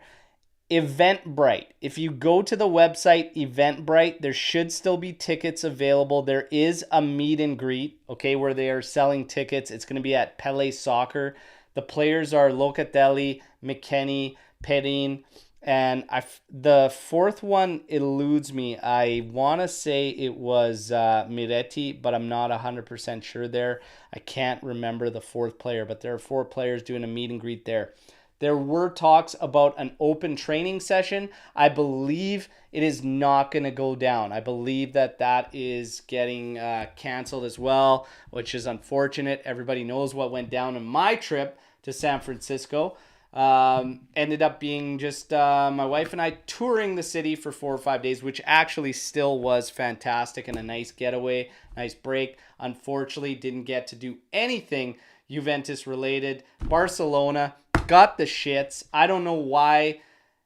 Eventbrite. If you go to the website Eventbrite, there should still be tickets available. There is a meet and greet, okay, where they are selling tickets. It's going to be at Pele Soccer. The players are Locatelli, McKennie, Perin, and the fourth one eludes me. I want to say it was Miretti, but I'm not 100% sure there. I can't remember the fourth player, but there are four players doing a meet and greet there. There were talks about an open training session. I believe it is not going to go down. I believe that is getting canceled as well, which is unfortunate. Everybody knows what went down in my trip to San Francisco. Ended up being just my wife and I touring the city for 4 or 5 days, which actually still was fantastic and a nice getaway, nice break. Unfortunately, didn't get to do anything Juventus related. Barcelona got the shits. I don't know why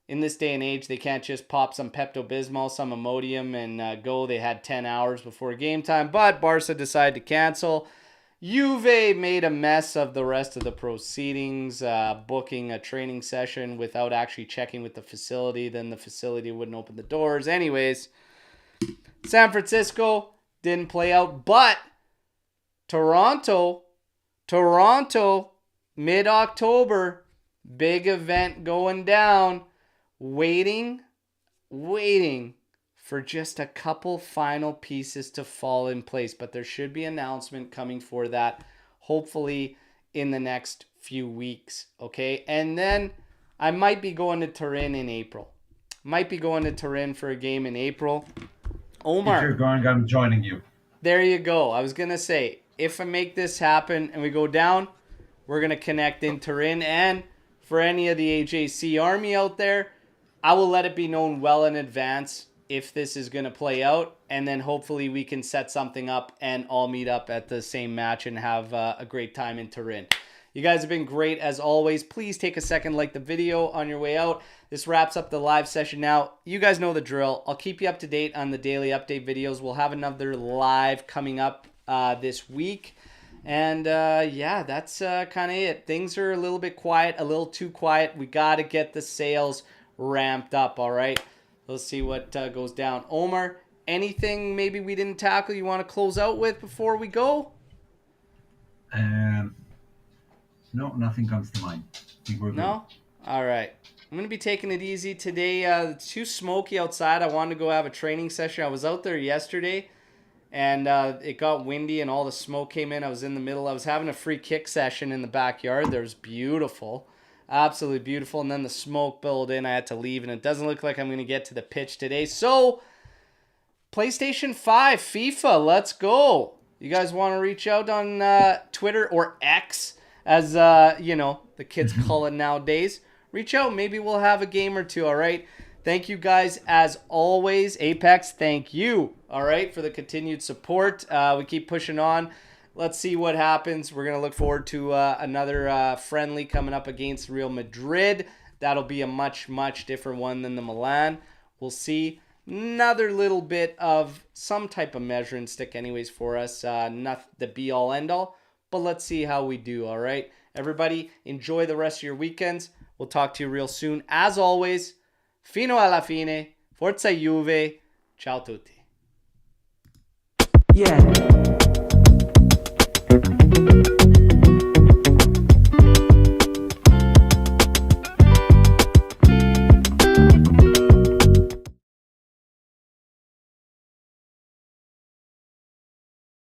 in this day and age they can't just pop some Pepto-Bismol, some Imodium, and go. They had 10 hours before game time, but Barca decided to cancel. Juve made a mess of the rest of the proceedings, booking a training session without actually checking with the facility. Then the facility wouldn't open the doors. Anyways, San Francisco didn't play out, but Toronto, mid-October, big event going down. Waiting for just a couple final pieces to fall in place. But there should be an announcement coming for that, hopefully in the next few weeks. Okay. And then I might be going to Turin in April. Might be going to Turin for a game in April. Omar. If you're going, I'm joining you. There you go. I was going to say, if I make this happen and we go down, we're going to connect in Turin. And for any of the AJC Army out there, I will let it be known well in advance if this is going to play out, and then hopefully we can set something up and all meet up at the same match and have a great time in Turin. You guys have been great as always. Please take a second, like the video on your way out. This wraps up the live session now. You guys know the drill. I'll keep you up to date on the daily update videos. We'll have another live coming up this week. And yeah, that's kind of it. Things are a little bit quiet, a little too quiet. We got to get the sales ramped up, all right? Let's see what goes down. Omar, anything maybe we didn't tackle you want to close out with before we go? No, nothing comes to mind. I think we're good. No? All right. I'm going to be taking it easy today. It's too smoky outside. I wanted to go have a training session. I was out there yesterday, and it got windy and all the smoke came in. I was in the middle. I was having a free kick session in the backyard. There was beautiful. Absolutely beautiful. And then the smoke billowed in. I had to leave, and it doesn't look like I'm going to get to the pitch today. So, PlayStation 5, FIFA, let's go. You guys want to reach out on Twitter or X, as you know, the kids call it nowadays. Reach out. Maybe we'll have a game or two, all right? Thank you guys as always. Apex, thank you, all right, for the continued support. We keep pushing on. Let's see what happens. We're going to look forward to another friendly coming up against Real Madrid. That'll be a much, much different one than the Milan. We'll see. another little bit of some type of measuring stick anyways for us. Not the be all end all, but let's see how we do. All right, everybody, enjoy the rest of your weekends. We'll talk to you real soon. As always, fino alla fine, forza Juve, ciao tutti. Yeah.